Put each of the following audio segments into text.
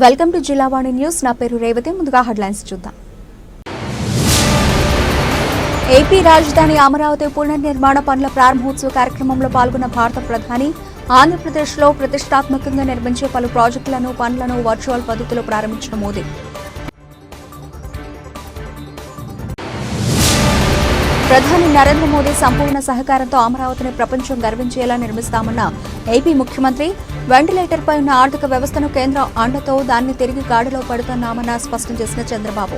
Welcome to Jillavani news. నా పేరు రేవతి. ముందుగా హెడ్లైన్స్ చూద్దాం. ఏపీ రాజధాని అమరావతి పునర్నిర్మాణ పనుల ప్రారంభోత్సవ కార్యక్రమంలో పాల్గొన్న భారత ప్రధాని ఆంధ్రప్రదేశ్లో ప్రతిష్టాత్మకంగా నిర్మించే పలు ప్రాజెక్టులను పనులను వర్చువల్ పద్ధతిలో ప్రారంభించిన మోదీ. ప్రధాని నరేంద్ర మోదీ సంపూర్ణ సహకారంతో అమరావతిని ప్రపంచం గర్వించేలా నిర్మిస్తామన్న ఏపీ ముఖ్యమంత్రి. వెంటిలేటర్పై ఉన్న ఆర్థిక వ్యవస్థను కేంద్రం అండతో దాన్ని తిరిగి గాడిలో పడుతున్నామన్న స్పష్టం చేసిన చంద్రబాబు.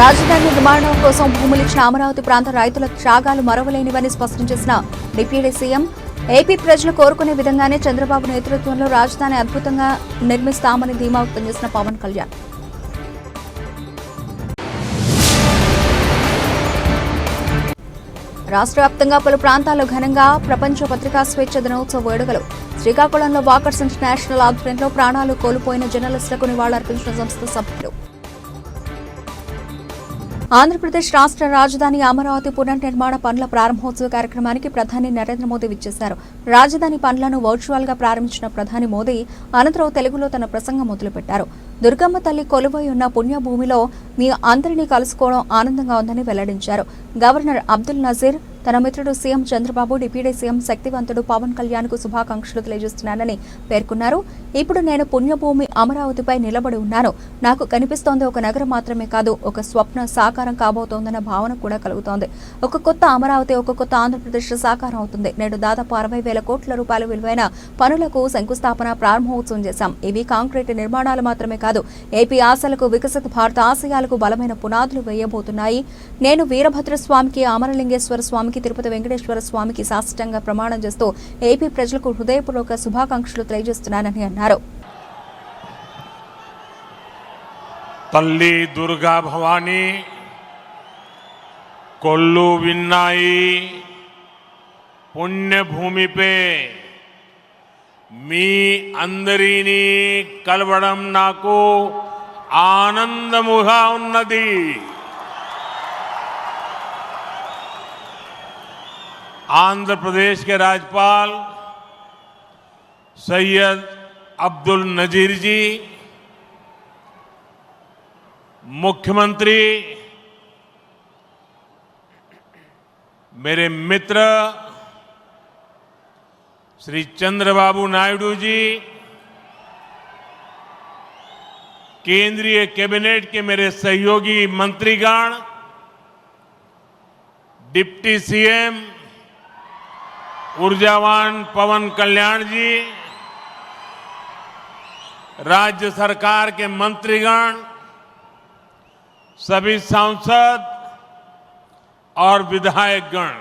రాజధాని నిర్మాణం కోసం భూములిచ్చిన అమరావతి ప్రాంత రైతుల త్యాగాలు మరవలేనివని స్పష్టం చేసిన డిప్యూటీ సీఎం. ఏపీ ప్రజలు కోరుకునే విధంగానే చంద్రబాబు నేతృత్వంలో రాజధాని అద్భుతంగా నిర్మిస్తామని ధీమా వ్యక్తం చేసిన పవన్ కళ్యాణ్. రాష్ట్ర వ్యాప్తంగా పలు ప్రాంతాల్లో ఘనంగా ప్రపంచ పత్రికా స్వేచ్ఛ దినోత్సవ వేడుకలు. శ్రీకాకుళంలో వాకర్స్ ఇంటర్నేషనల్ ఆధ్వర్యంలో ప్రాణాలు కోల్పోయిన జర్నలిస్టులకు నివాళులర్పించిన సంస్థ సభ్యులు. ఆంధ్రప్రదేశ్ రాష్ట్ర రాజధాని అమరావతి పునర్నిర్మాణ పనుల ప్రారంభోత్సవ కార్యక్రమానికి ప్రధాని నరేంద్ర మోదీ విచ్చేశారు. రాజధాని పనులను వర్చువల్ గా ప్రారంభించిన ప్రధాని మోదీ అనంతరం తెలుగులో తన ప్రసంగం మొదలుపెట్టారు. దుర్గమ్మ తల్లి కొలువై ఉన్న పుణ్యభూమిలో మీ అందరినీ కలుసుకోవడం ఆనందంగా ఉందని వెల్లడించారు. గవర్నర్ అబ్దుల్ నజీర్ తన మిత్రుడు సీఎం చంద్రబాబు, డిప్యూటీ సీఎం శక్తివంతుడు పవన్ కళ్యాణ్ కు శుభాకాంక్షలు తెలియజేస్తున్నానని పేర్కొన్నారు. ఇప్పుడు నేను పుణ్యభూమి అమరావతిపై నిలబడి ఉన్నాను. నాకు కనిపిస్తోంది ఒక నగరం మాత్రమే కాదు, ఒక స్వప్న సాకారం కాబోతోందన్న భావన కూడా కలుగుతోంది. ఒక కొత్త అమరావతి, ఒక కొత్త ఆంధ్రప్రదేశ్ సాకారం అవుతుంది. నేడు దాదాపు 60,000 కోట్ల రూపాయల విలువైన పనులకు శంకుస్థాపన, ప్రారంభోత్సవం చేశాం. ఇవి కాంక్రీట్ నిర్మాణాలు మాత్రమే కాదు, ఏపీ ఆశలకు, వికసిత భారత ఆశయాలకు బలమైన పునాదులు వేయబోతున్నాయి. నేను వీరభద్రస్వామికి, అమరలింగేశ్వర స్వామికి, తిరుపతి వెంకటేశ్వర స్వామికి సాష్టాంగ ప్రమాణం చేస్తూ ఏపీ ప్రజలకు హృదయపూర్వక శుభాకాంక్షలు తెలియజేస్తున్నానని అన్నారు. తల్లి దుర్గా భవానీ కొల్లు విన్నాయి పుణ్యభూమిపై మీ అందరినీ కలవడం నాకు ఆనందముగా ఉన్నది. आंध्र प्रदेश के राज्यपाल सैयद अब्दुल नजीर जी, मुख्यमंत्री मेरे मित्र श्री चंद्रबाबू नायडू जी, केंद्रीय कैबिनेट के मेरे सहयोगी मंत्रीगण, डिप्टी सीएम ऊर्जावान पवन कल्याण जी, राज्य सरकार के मंत्रीगण, सभी सांसद और विधायकगण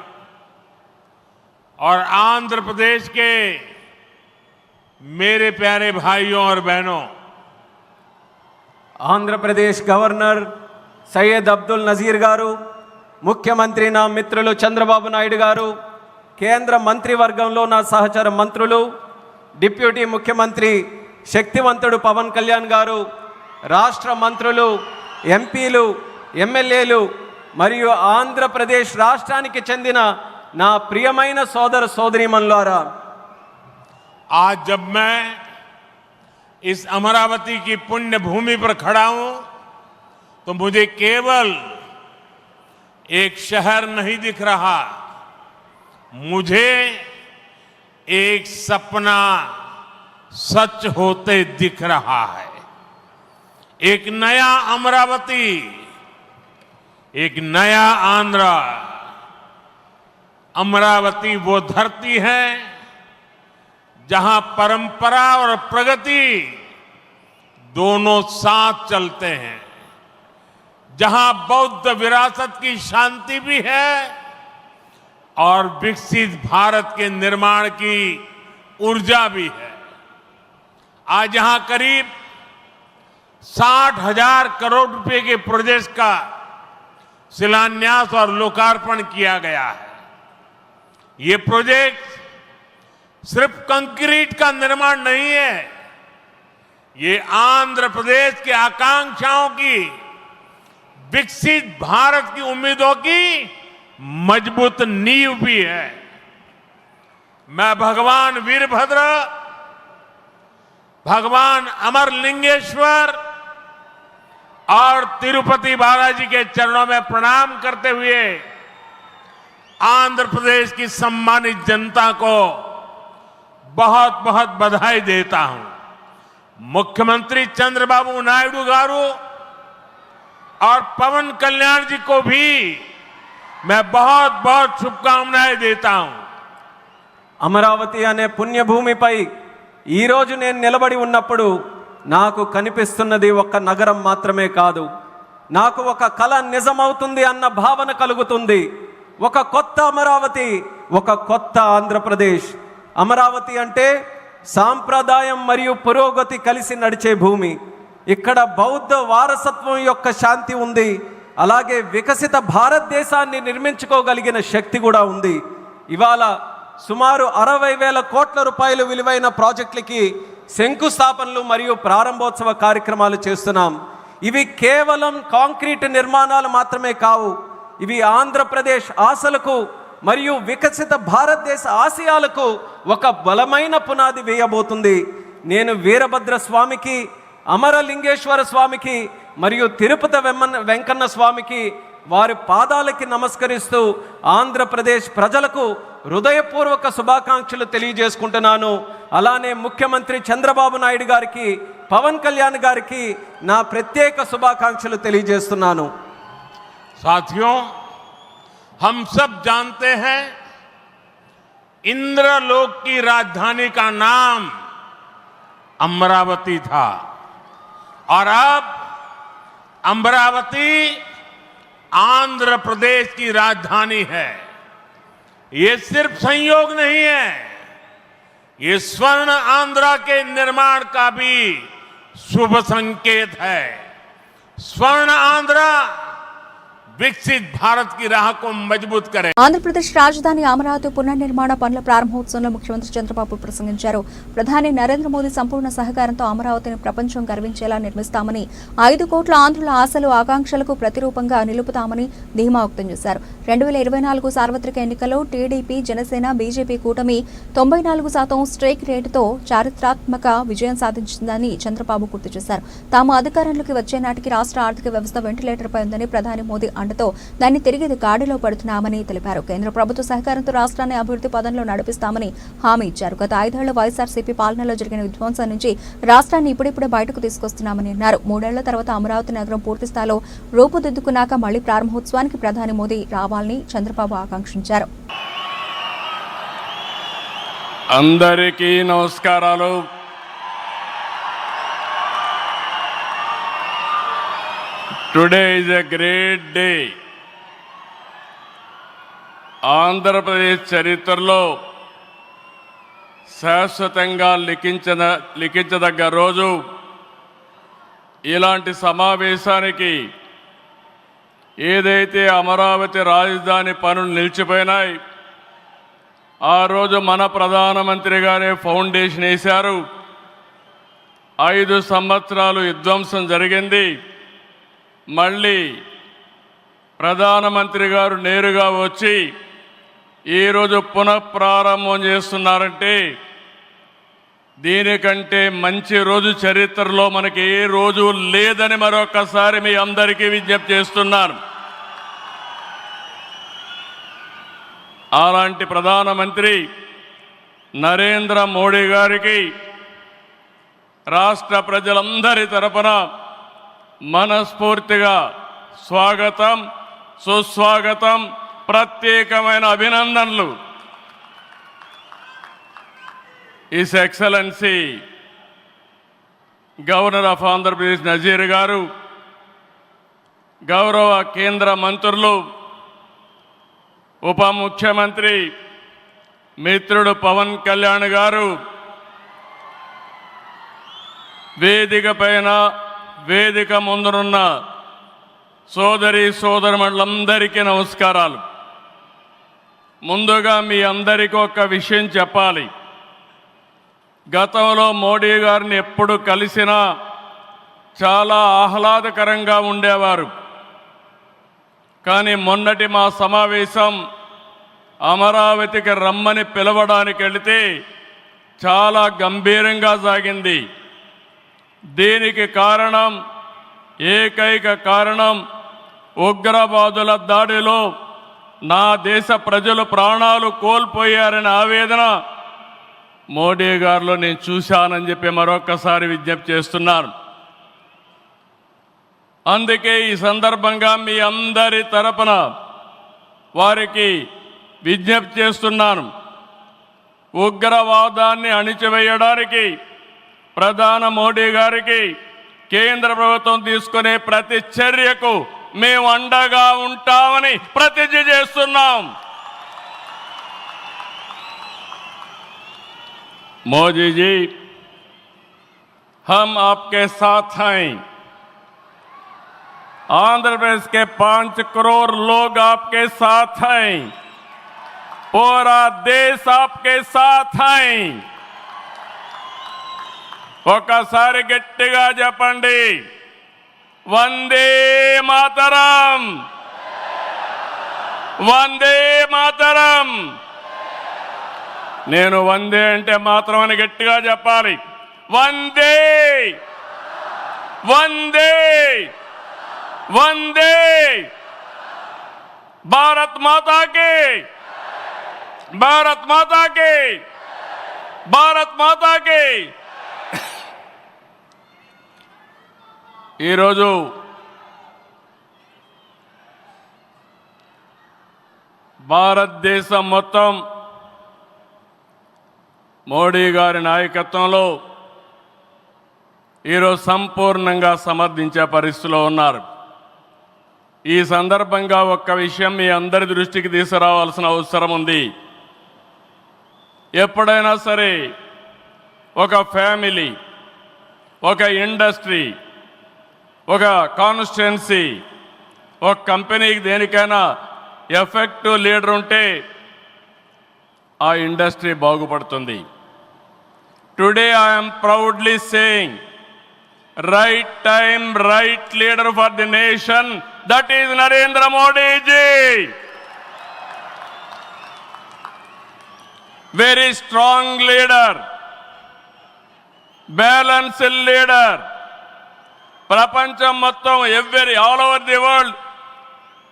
और आंध्र प्रदेश के मेरे प्यारे भाइयों और बहनों, आंध्र प्रदेश गवर्नर सैयद अब्दुल नजीर गारू, मुख्यमंत्री ना मित्रुलु चंद्रबाबु नायडू गारू, కేంద్ర మంత్రివర్గంలో నా సహచర మంత్రులు, డిప్యూటీ ముఖ్యమంత్రి శక్తివంతుడు పవన్ కళ్యాణ్ గారు, రాష్ట్ర మంత్రులు, ఎంపీలు, ఎమ్మెల్యేలు మరియు ఆంధ్రప్రదేశ్ రాష్ట్రానికి చెందిన నా ప్రియమైన సోదర సోదరీమణులారా, आज जब मैं इस अमरावती की पुण्य भूमि पर खड़ा हूं तो मुझे केवल एक शहर नहीं दिख रहा, मुझे एक सपना सच होते दिख रहा है। एक नया अमरावती, एक नया आंध्र। अमरावती वो धरती है जहां परंपरा और प्रगति दोनों साथ चलते हैं, जहां बौद्ध विरासत की शांति भी है और विकसित भारत के निर्माण की ऊर्जा भी है। आज यहां करीब 60,000 करोड़ रुपए के प्रोजेक्ट का शिलान्यास और लोकार्पण किया गया है। ये प्रोजेक्ट सिर्फ कंक्रीट का निर्माण नहीं है, ये आंध्र प्रदेश के आकांक्षाओं की, विकसित भारत की उम्मीदों की मजबूत नींव भी है। मैं भगवान वीरभद्र भगवान अमरलिंगेश्वर और तिरुपति बालाजी के चरणों में प्रणाम करते हुए आंध्र प्रदेश की सम्मानित जनता को बहुत बहुत बधाई देता हूं। मुख्यमंत्री चंद्रबाबू नायडू गारू और पवन कल्याण जी को भी मैं बहुत बहुत शुभकामनाएं देता हूं। అమరావతి అనే పుణ్యభూమిపై ఈరోజు నేను నిలబడి ఉన్నప్పుడు నాకు కనిపిస్తున్నది ఒక నగరం మాత్రమే కాదు, నాకు ఒక కళ నిజమవుతుంది అన్న భావన కలుగుతుంది. ఒక కొత్త అమరావతి, ఒక కొత్త ఆంధ్రప్రదేశ్. అమరావతి అంటే సాంప్రదాయం మరియు పురోగతి కలిసి నడిచే భూమి. ఇక్కడ బౌద్ధ వారసత్వం యొక్క శాంతి ఉంది, అలాగే వికసిత భారతదేశాన్ని నిర్మించుకోగలిగిన శక్తి కూడా ఉంది. ఇవాళ సుమారు 60,000 కోట్ల రూపాయలు విలువైన ప్రాజెక్టులకి శంకుస్థాపనలు మరియు ప్రారంభోత్సవ కార్యక్రమాలు చేస్తున్నాం. ఇవి కేవలం కాంక్రీట్ నిర్మాణాలు మాత్రమే కావు, ఇవి ఆంధ్రప్రదేశ్ ఆశలకు మరియు వికసిత భారతదేశ ఆశయాలకు ఒక బలమైన పునాది వేయబోతుంది. నేను వీరభద్ర స్వామికి, అమరలింగేశ్వర స్వామికి మరియు తిరుపతి వెంకన్న స్వామికి వారి పాదాలకి నమస్కరిస్తూ ఆంధ్రప్రదేశ్ ప్రజలకు హృదయపూర్వక శుభాకాంక్షలు తెలియజేసుకుంటున్నాను. అలానే ముఖ్యమంత్రి చంద్రబాబు నాయుడు గారికి, పవన్ కళ్యాణ్ గారికి నా ప్రత్యేక శుభాకాంక్షలు తెలియజేస్తున్నాను. साथियों, हम सब जानते हैं इंद्रलोक की राजधानी का नाम अमरावती था और अब अमरावती आंध्र प्रदेश की राजधानी है। ये सिर्फ संयोग नहीं है, ये स्वर्ण आंध्रा के निर्माण का भी शुभ संकेत है। स्वर्ण आंध्रा विकसित भारत की राह को मजबूत करे। ఆంధ్రప్రదేశ్ రాజధాని అమరావతి పునర్నిర్మాణ పనుల ప్రారంభోత్సవంలో ముఖ్యమంత్రి చంద్రబాబు ప్రసంగించారు. ప్రధాని నరేంద్ర మోదీ సంపూర్ణ సహకారంతో అమరావతిని ప్రపంచం గర్వించేలా నిర్మిస్తామని, 5 కోట్ల ఆంధ్రుల ఆశలు ఆకాంక్షలకు ప్రతిరూపంగా నిలుపుతామని ధీమా వ్యక్తం చేశారు. 2024 సార్వత్రిక ఎన్నికల్లో టీడీపీ, జనసేన, బీజేపీ కూటమి 94% స్ట్రైక్ రేటుతో చారిత్రాత్మక విజయం సాధించిందని చంద్రబాబు గుర్తు చేశారు. తాము అధికారంలోకి వచ్చే నాటికి రాష్ట్ర ఆర్థిక వ్యవస్థ వెంటిలేటర్పై ఉందని, ప్రధాని మోదీ అండతో దాన్ని తిరిగి గాడిలో పడుతున్నామని తెలిపారు. కేంద్ర ప్రభుత్వ సహకారంతో రాష్ట్రాన్ని అభివృద్ధి పదంలో నడిపిస్తామని హామీ ఇచ్చారు. గత 5 ఏళ్ల వైఎస్ఆర్సీపీ పాలనలో జరిగిన విధ్వంసం నుంచి రాష్ట్రాన్ని ఇప్పుడిప్పుడే బయటకు తీసుకొస్తున్నామని అన్నారు. 3 ఏళ్ల తర్వాత అమరావతి నగరం పూర్తి స్థాయిలో రూపుదిద్దుకున్నాక మళ్లీ ప్రారంభోత్సవానికి ప్రధాని మోదీ రావాలని చంద్రబాబు ఆకాంక్షించారు. అందరికీ నమస్కారాలు. Today is a great day. Andhra Pradesh చరిత్రలో శాశ్వతంగా లిఖించదగ్గ రోజు. ఇలాంటి సమావేశానికి ఏదైతే అమరావతి రాజధాని పనులు నిలిచిపోయినాయి, ఆ రోజు మన ప్రధానమంత్రి గారే ఫౌండేషన్ వేశారు. 5 సంవత్సరాలు విధ్వంసం జరిగింది. మళ్ళీ ప్రధానమంత్రి గారు నేరుగా వచ్చి ఈరోజు పునఃప్రారంభం చేస్తున్నారంటే దీనికంటే మంచి రోజు చరిత్రలో మనకి ఏ రోజు లేదని మరొకసారి మీ అందరికీ విజ్ఞప్తి చేస్తున్నాను. అలాంటి ప్రధానమంత్రి నరేంద్ర మోడీ గారికి రాష్ట్ర ప్రజలందరి తరపున మనస్ఫూర్తిగా స్వాగతం, సుస్వాగతం, ప్రత్యేకమైన అభినందనలు. His excellency governor of Andhra Pradesh Nazeer గారు, గౌరవ కేంద్ర మంత్రులు, ఉప ముఖ్యమంత్రి మిత్రుడు పవన్ కళ్యాణ్ గారు, వేదిక పైన వేదిక ముందునున్న సోదరి సోదరులందరికీ నమస్కారాలు. ముందుగా మీ అందరికీ ఒక విషయం చెప్పాలి. గతంలో మోడీ గారిని ఎప్పుడు కలిసినా చాలా ఆహ్లాదకరంగా ఉండేవారు. కానీ మొన్నటి మా సమావేశం అమరావతికి రమ్మని పిలవడానికి వెళితే చాలా గంభీరంగా సాగింది. దీనికి కారణం, ఏకైక కారణం, ఉగ్రవాదుల దాడిలో నా దేశ ప్రజలు ప్రాణాలు కోల్పోయారనే ఆవేదన మోడీ గారిలో నేను చూశానని చెప్పి మరొకసారి విజ్ఞప్తి చేస్తున్నాను. అందుకే ఈ సందర్భంగా మీ అందరి తరపున వారికి విజ్ఞప్తి చేస్తున్నాను. ఉగ్రవాదాన్ని అణిచివేయడానికి ప్రధాని మోడీ గారికి కేంద్ర ప్రభుత్వం తీసుకునే ప్రతి చర్యకు మేము అండగా ఉంటామని ప్రతిజ్ఞ చేస్తున్నాం. मोदी जी, हम आपके साथ हैं. आंध्र प्रदेश के 5 करोड़ लोग आपके साथ हैं. पूरा देश आपके साथ हैं. ఒకసారి గట్టిగా చెప్పండి, వందే మాతరం, వందే మాతరం. నేను వందే అంటే మాత్రం అని గట్టిగా చెప్పాలి. వందే వందే వందే. భారత్ మాతాకి, భారత్ మాతాకి, భారత్ మాతాకి. ఈరోజు భారతదేశం మొత్తం మోడీ గారి నాయకత్వంలో ఈరోజు సంపూర్ణంగా సమర్థించే పరిస్థితిలో ఉన్నారు. ఈ సందర్భంగా ఒక్క విషయం మీ అందరి దృష్టికి తీసుకురావాల్సిన అవసరం ఉంది. ఎప్పుడైనా సరే ఒక ఫ్యామిలీ, ఒక ఇండస్ట్రీ, ఒక కాన్స్టిట్యుయెన్సీ, ఒక కంపెనీకి దేనికైనా ఎఫెక్టివ్ లీడర్ ఉంటే ఆ ఇండస్ట్రీ బాగుపడుతుంది. Today I'm proudly saying, right time, right leader for the nation, that is Narendra Modi ji. Very strong leader, balanced leader. ప్రపంచం మొత్తం all over the world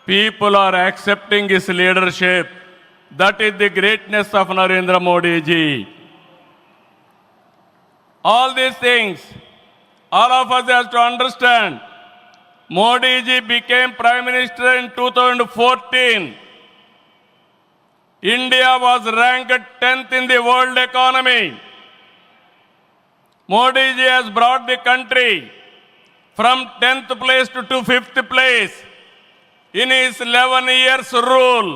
people are accepting his leadership. That is the greatness of Narendra Modi ji. All these things, all of us have to understand. Modi ji became Prime Minister in 2014. India was ranked 10th in the world economy. Modi ji has brought the country from 10th place to 5th place in his 11 years rule.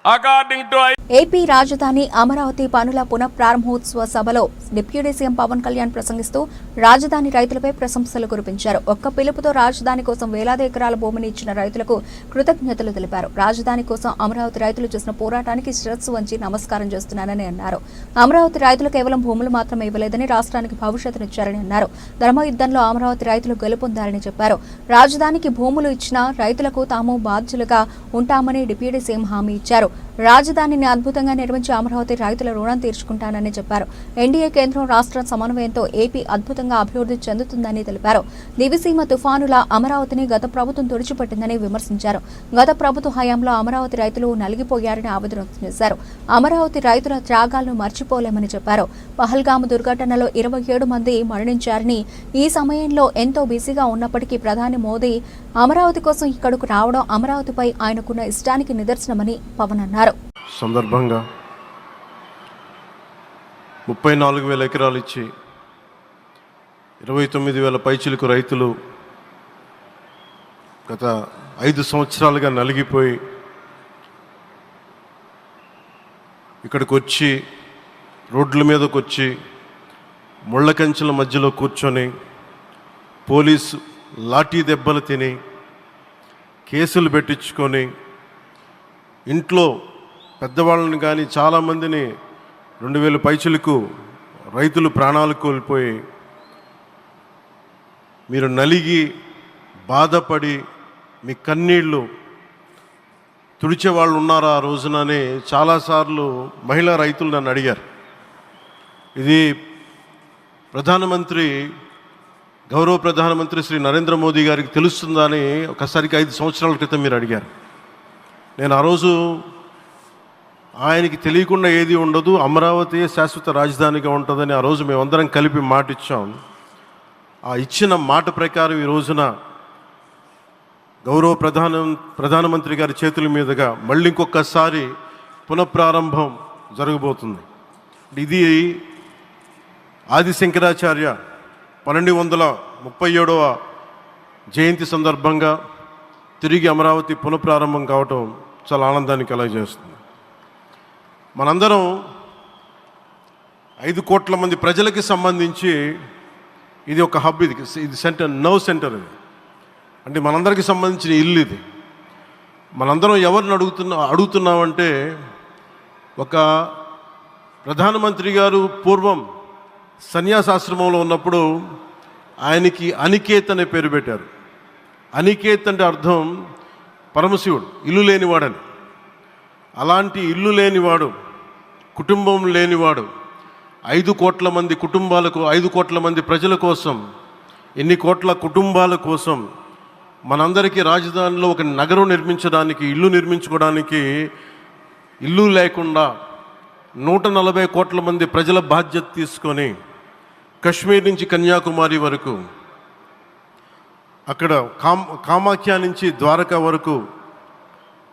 According to AP రాజధాని అమరావతి పనుల పునఃప్రారంభోత్సవ సభలో deputy CM Pawan Kalyan ప్రసంగిస్తూ రాజధాని రైతులపై ప్రశంసలు కురిపించారు. ఒక్క పిలుపుతో రాజధాని కోసం వేలాది ఎకరాల భూమిని ఇచ్చిన రైతులకు కృతజ్ఞతలు తెలిపారు. రాజధాని కోసం అమరావతి రైతులు చేసిన పోరాటానికి శిరస్సు వంచి నమస్కారం చేస్తున్నానని అన్నారు. అమరావతి రైతులు కేవలం భూములు మాత్రమే ఇవ్వలేదని రాష్ట్రానికి భవిష్యత్తునిచ్చారని అన్నారు. ధర్మయుద్ధంలో అమరావతి రైతులు గెలుపొందారని చెప్పారు. రాజధానికి భూములు ఇచ్చిన రైతులకు తాము బాధ్యులుగా ఉంటామని డిప్యూటీ సీఎం హామీ ఇచ్చారు. రాజధానిని అద్భుతంగా నిర్మించి అమరావతి రైతుల రుణం తీర్చుకుంటానని చెప్పారు. ఎన్డీఏ కేంద్రం రాష్ట్ర సమన్వయంతో ఏపీ అద్భుతంగా అభివృద్ధి చెందుతుందని తెలిపారు. దివిసీమ తుఫానుల అమరావతిని గత ప్రభుత్వం తుడిచిపెట్టిందని విమర్శించారు. గత ప్రభుత్వ హయాంలో అమరావతి రైతులు నలిగిపోయారని ఆవేదన వ్యక్తం చేశారు. అమరావతి రైతుల త్యాగాలను మర్చిపోలేమని చెప్పారు. పహల్గాము దుర్ఘటనలో 27 మంది మరణించారని, ఈ సమయంలో ఎంతో బిజీగా ఉన్నప్పటికీ ప్రధాని మోదీ అమరావతి కోసం ఇక్కడకు రావడం అమరావతిపై ఆయనకున్న ఇష్టానికి నిదర్శనమని పవన్ అన్నారు. సందర్భంగా 34,000 ఎకరాలు ఇచ్చి 29,000 పైచిలకు రైతులు గత 5 సంవత్సరాలుగా నలిగిపోయి ఇక్కడికి వచ్చి రోడ్ల మీదకి వచ్చి ముళ్ళ కంచెల మధ్యలో కూర్చొని పోలీసు లాఠీ దెబ్బలు తిని కేసులు పెట్టించుకొని ఇంట్లో పెద్దవాళ్ళని కానీ చాలామందిని 2,000 పైచులకు రైతులు ప్రాణాలు కోల్పోయి మీరు నలిగి బాధపడి మీ కన్నీళ్ళు తుడిచే వాళ్ళు ఉన్నారా ఆ రోజునని చాలాసార్లు మహిళా రైతులు నన్ను అడిగారు. ఇది ప్రధానమంత్రి గౌరవ ప్రధానమంత్రి శ్రీ నరేంద్ర మోదీ గారికి తెలుస్తుందా అని ఒకసారికి 5 సంవత్సరాల క్రితం మీరు అడిగారు. నేను ఆ రోజు ఆయనకి తెలియకుండా ఏది ఉండదు, అమరావతి శాశ్వత రాజధానిగా ఉంటుందని ఆ రోజు మేమందరం కలిపి మాట ఇచ్చాం. ఆ ఇచ్చిన మాట ప్రకారం ఈ రోజున గౌరవ ప్రధానమంత్రి గారి చేతుల మీదుగా మళ్ళీ ఇంకొకసారి పునఃప్రారంభం జరగబోతుంది. ఇది ఆది శంకరాచార్య 1237వ జయంతి సందర్భంగా తిరిగి అమరావతి పునఃప్రారంభం కావటం చాలా ఆనందాన్ని కలగజేస్తుంది. మనందరం 5 కోట్ల మంది ప్రజలకి సంబంధించి ఇది ఒక హబ్, ఇది సెంటర్, నర్వ్ సెంటర్. ఇది అంటే మనందరికీ సంబంధించిన ఇల్లు. ఇది మనందరం ఎవరిని అడుగుతున్నామంటే, ఒక ప్రధానమంత్రి గారు పూర్వం సన్యాసాశ్రమంలో ఉన్నప్పుడు ఆయనకి అనికేత్ అనే పేరు పెట్టారు. అనికేత్ అంటే అర్థం పరమశివుడు, ఇల్లు లేనివాడని. అలాంటి ఇల్లు లేనివాడు, కుటుంబం లేనివాడు 5 కోట్ల మంది కుటుంబాలకు, 5 కోట్ల మంది ప్రజల కోసం, ఎన్ని కోట్ల కుటుంబాల కోసం మనందరికీ రాజధానిలో ఒక నగరం నిర్మించడానికి, ఇల్లు నిర్మించుకోవడానికి ఇల్లు లేకుండా 140 కోట్ల మంది ప్రజల బాధ్యత తీసుకొని కశ్మీర్ నుంచి కన్యాకుమారి వరకు, అక్కడ కామాఖ్య నుంచి ద్వారకా వరకు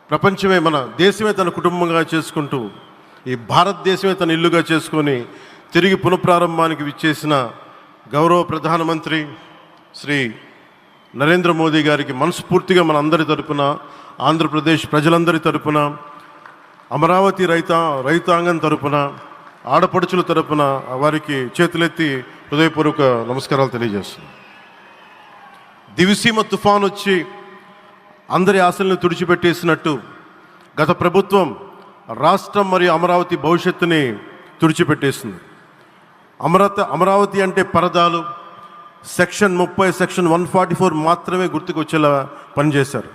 ప్రపంచమే, మన దేశమే తన కుటుంబంగా చేసుకుంటూ, ఈ భారతదేశమే తన ఇల్లుగా చేసుకొని తిరిగి పునఃప్రారంభానికి విచ్చేసిన గౌరవ ప్రధానమంత్రి శ్రీ నరేంద్ర మోదీ గారికి మనస్ఫూర్తిగా మన అందరి తరపున, ఆంధ్రప్రదేశ్ ప్రజలందరి తరపున, అమరావతి రైతాంగం తరపున, ఆడపడుచుల తరపున వారికి చేతులెత్తి హృదయపూర్వక నమస్కారాలు తెలియజేస్తున్నాను. దివిసీమ తుఫాన్ వచ్చి అందరి ఆశలను తుడిచిపెట్టేసినట్టు గత ప్రభుత్వం రాష్ట్రం మరియు అమరావతి భవిష్యత్తుని తుడిచిపెట్టేసింది. అమరావతి అంటే పరదాలు, సెక్షన్ 30, సెక్షన్ 144 మాత్రమే గుర్తుకొచ్చేలా పనిచేశారు.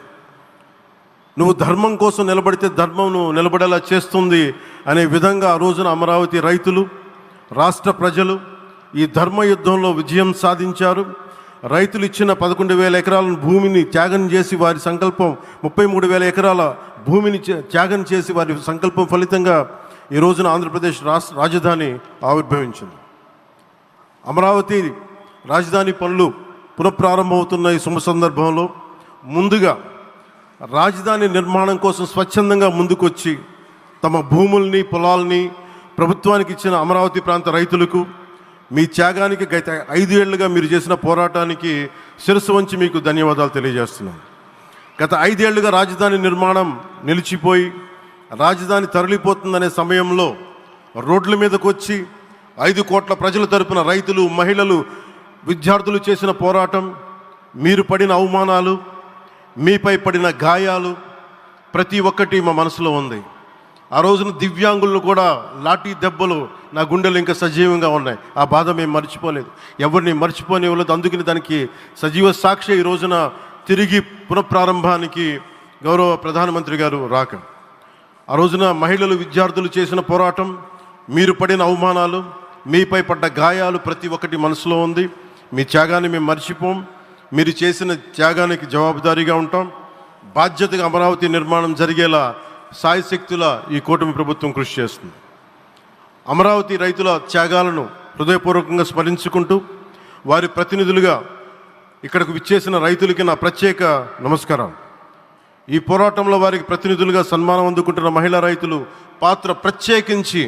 నువ్వు ధర్మం కోసం నిలబడితే ధర్మం నువ్వు నిలబడేలా చేస్తుంది అనే విధంగా ఆ రోజున అమరావతి రైతులు, రాష్ట్ర ప్రజలు ఈ ధర్మ యుద్ధంలో విజయం సాధించారు. రైతులు ఇచ్చిన 11,000 ఎకరాల భూమిని త్యాగం చేసి, వారి సంకల్పం 33,000 ఎకరాల భూమిని త్యాగం చేసి వారి సంకల్పం ఫలితంగా ఈ రోజున ఆంధ్రప్రదేశ్ రాజధాని ఆవిర్భవించింది. అమరావతి రాజధాని పనులు పునఃప్రారంభమవుతున్న ఈ శుభ సందర్భంలో ముందుగా రాజధాని నిర్మాణం కోసం స్వచ్ఛందంగా ముందుకొచ్చి తమ భూముల్ని, పొలాల్ని ప్రభుత్వానికి ఇచ్చిన అమరావతి ప్రాంత రైతులకు, మీ త్యాగానికి, గత 5 ఏళ్లుగా మీరు చేసిన పోరాటానికి శిరస్సు వంచి మీకు ధన్యవాదాలు తెలియజేస్తున్నాను. గత 5 ఏళ్లుగా రాజధాని నిర్మాణం నిలిచిపోయి రాజధాని తరలిపోతుందనే సమయంలో రోడ్ల మీదకు వచ్చి 5 కోట్ల ప్రజల తరపున రైతులు, మహిళలు, విద్యార్థులు చేసిన పోరాటం, మీరు పడిన అవమానాలు, మీపై పడిన గాయాలు ప్రతి ఒక్కటి మా మనసులో ఉంది. ఆ రోజున దివ్యాంగులను కూడా లాఠీ దెబ్బలు నా గుండెలు ఇంకా సజీవంగా ఉన్నాయి. ఆ బాధ మేము మర్చిపోలేదు, ఎవరిని మర్చిపోనివ్వలేదు. అందుకని దానికి సజీవ సాక్షి ఈ రోజున తిరిగి పునఃప్రారంభానికి గౌరవ ప్రధానమంత్రి గారు రాక, ఆ రోజున మహిళలు, విద్యార్థులు చేసిన పోరాటం, మీరు పడిన అవమానాలు, మీపై పడ్డ గాయాలు ప్రతి ఒక్కటి మనసులో ఉంది. మీ త్యాగాన్ని మేము మర్చిపోం. మీరు చేసిన త్యాగానికి జవాబుదారీగా ఉంటాం. బాధ్యతగా అమరావతి నిర్మాణం జరిగేలా సాయశక్తుల ఈ కూటమి ప్రభుత్వం కృషి చేస్తుంది. అమరావతి రైతుల త్యాగాలను హృదయపూర్వకంగా స్మరించుకుంటూ, వారి ప్రతినిధులుగా ఇక్కడకు విచ్చేసిన రైతులకి నా ప్రత్యేక నమస్కారం. ఈ పోరాటంలో వారికి ప్రతినిధులుగా సన్మానం అందుకుంటున్న మహిళా రైతులు పాత్ర ప్రత్యేకించి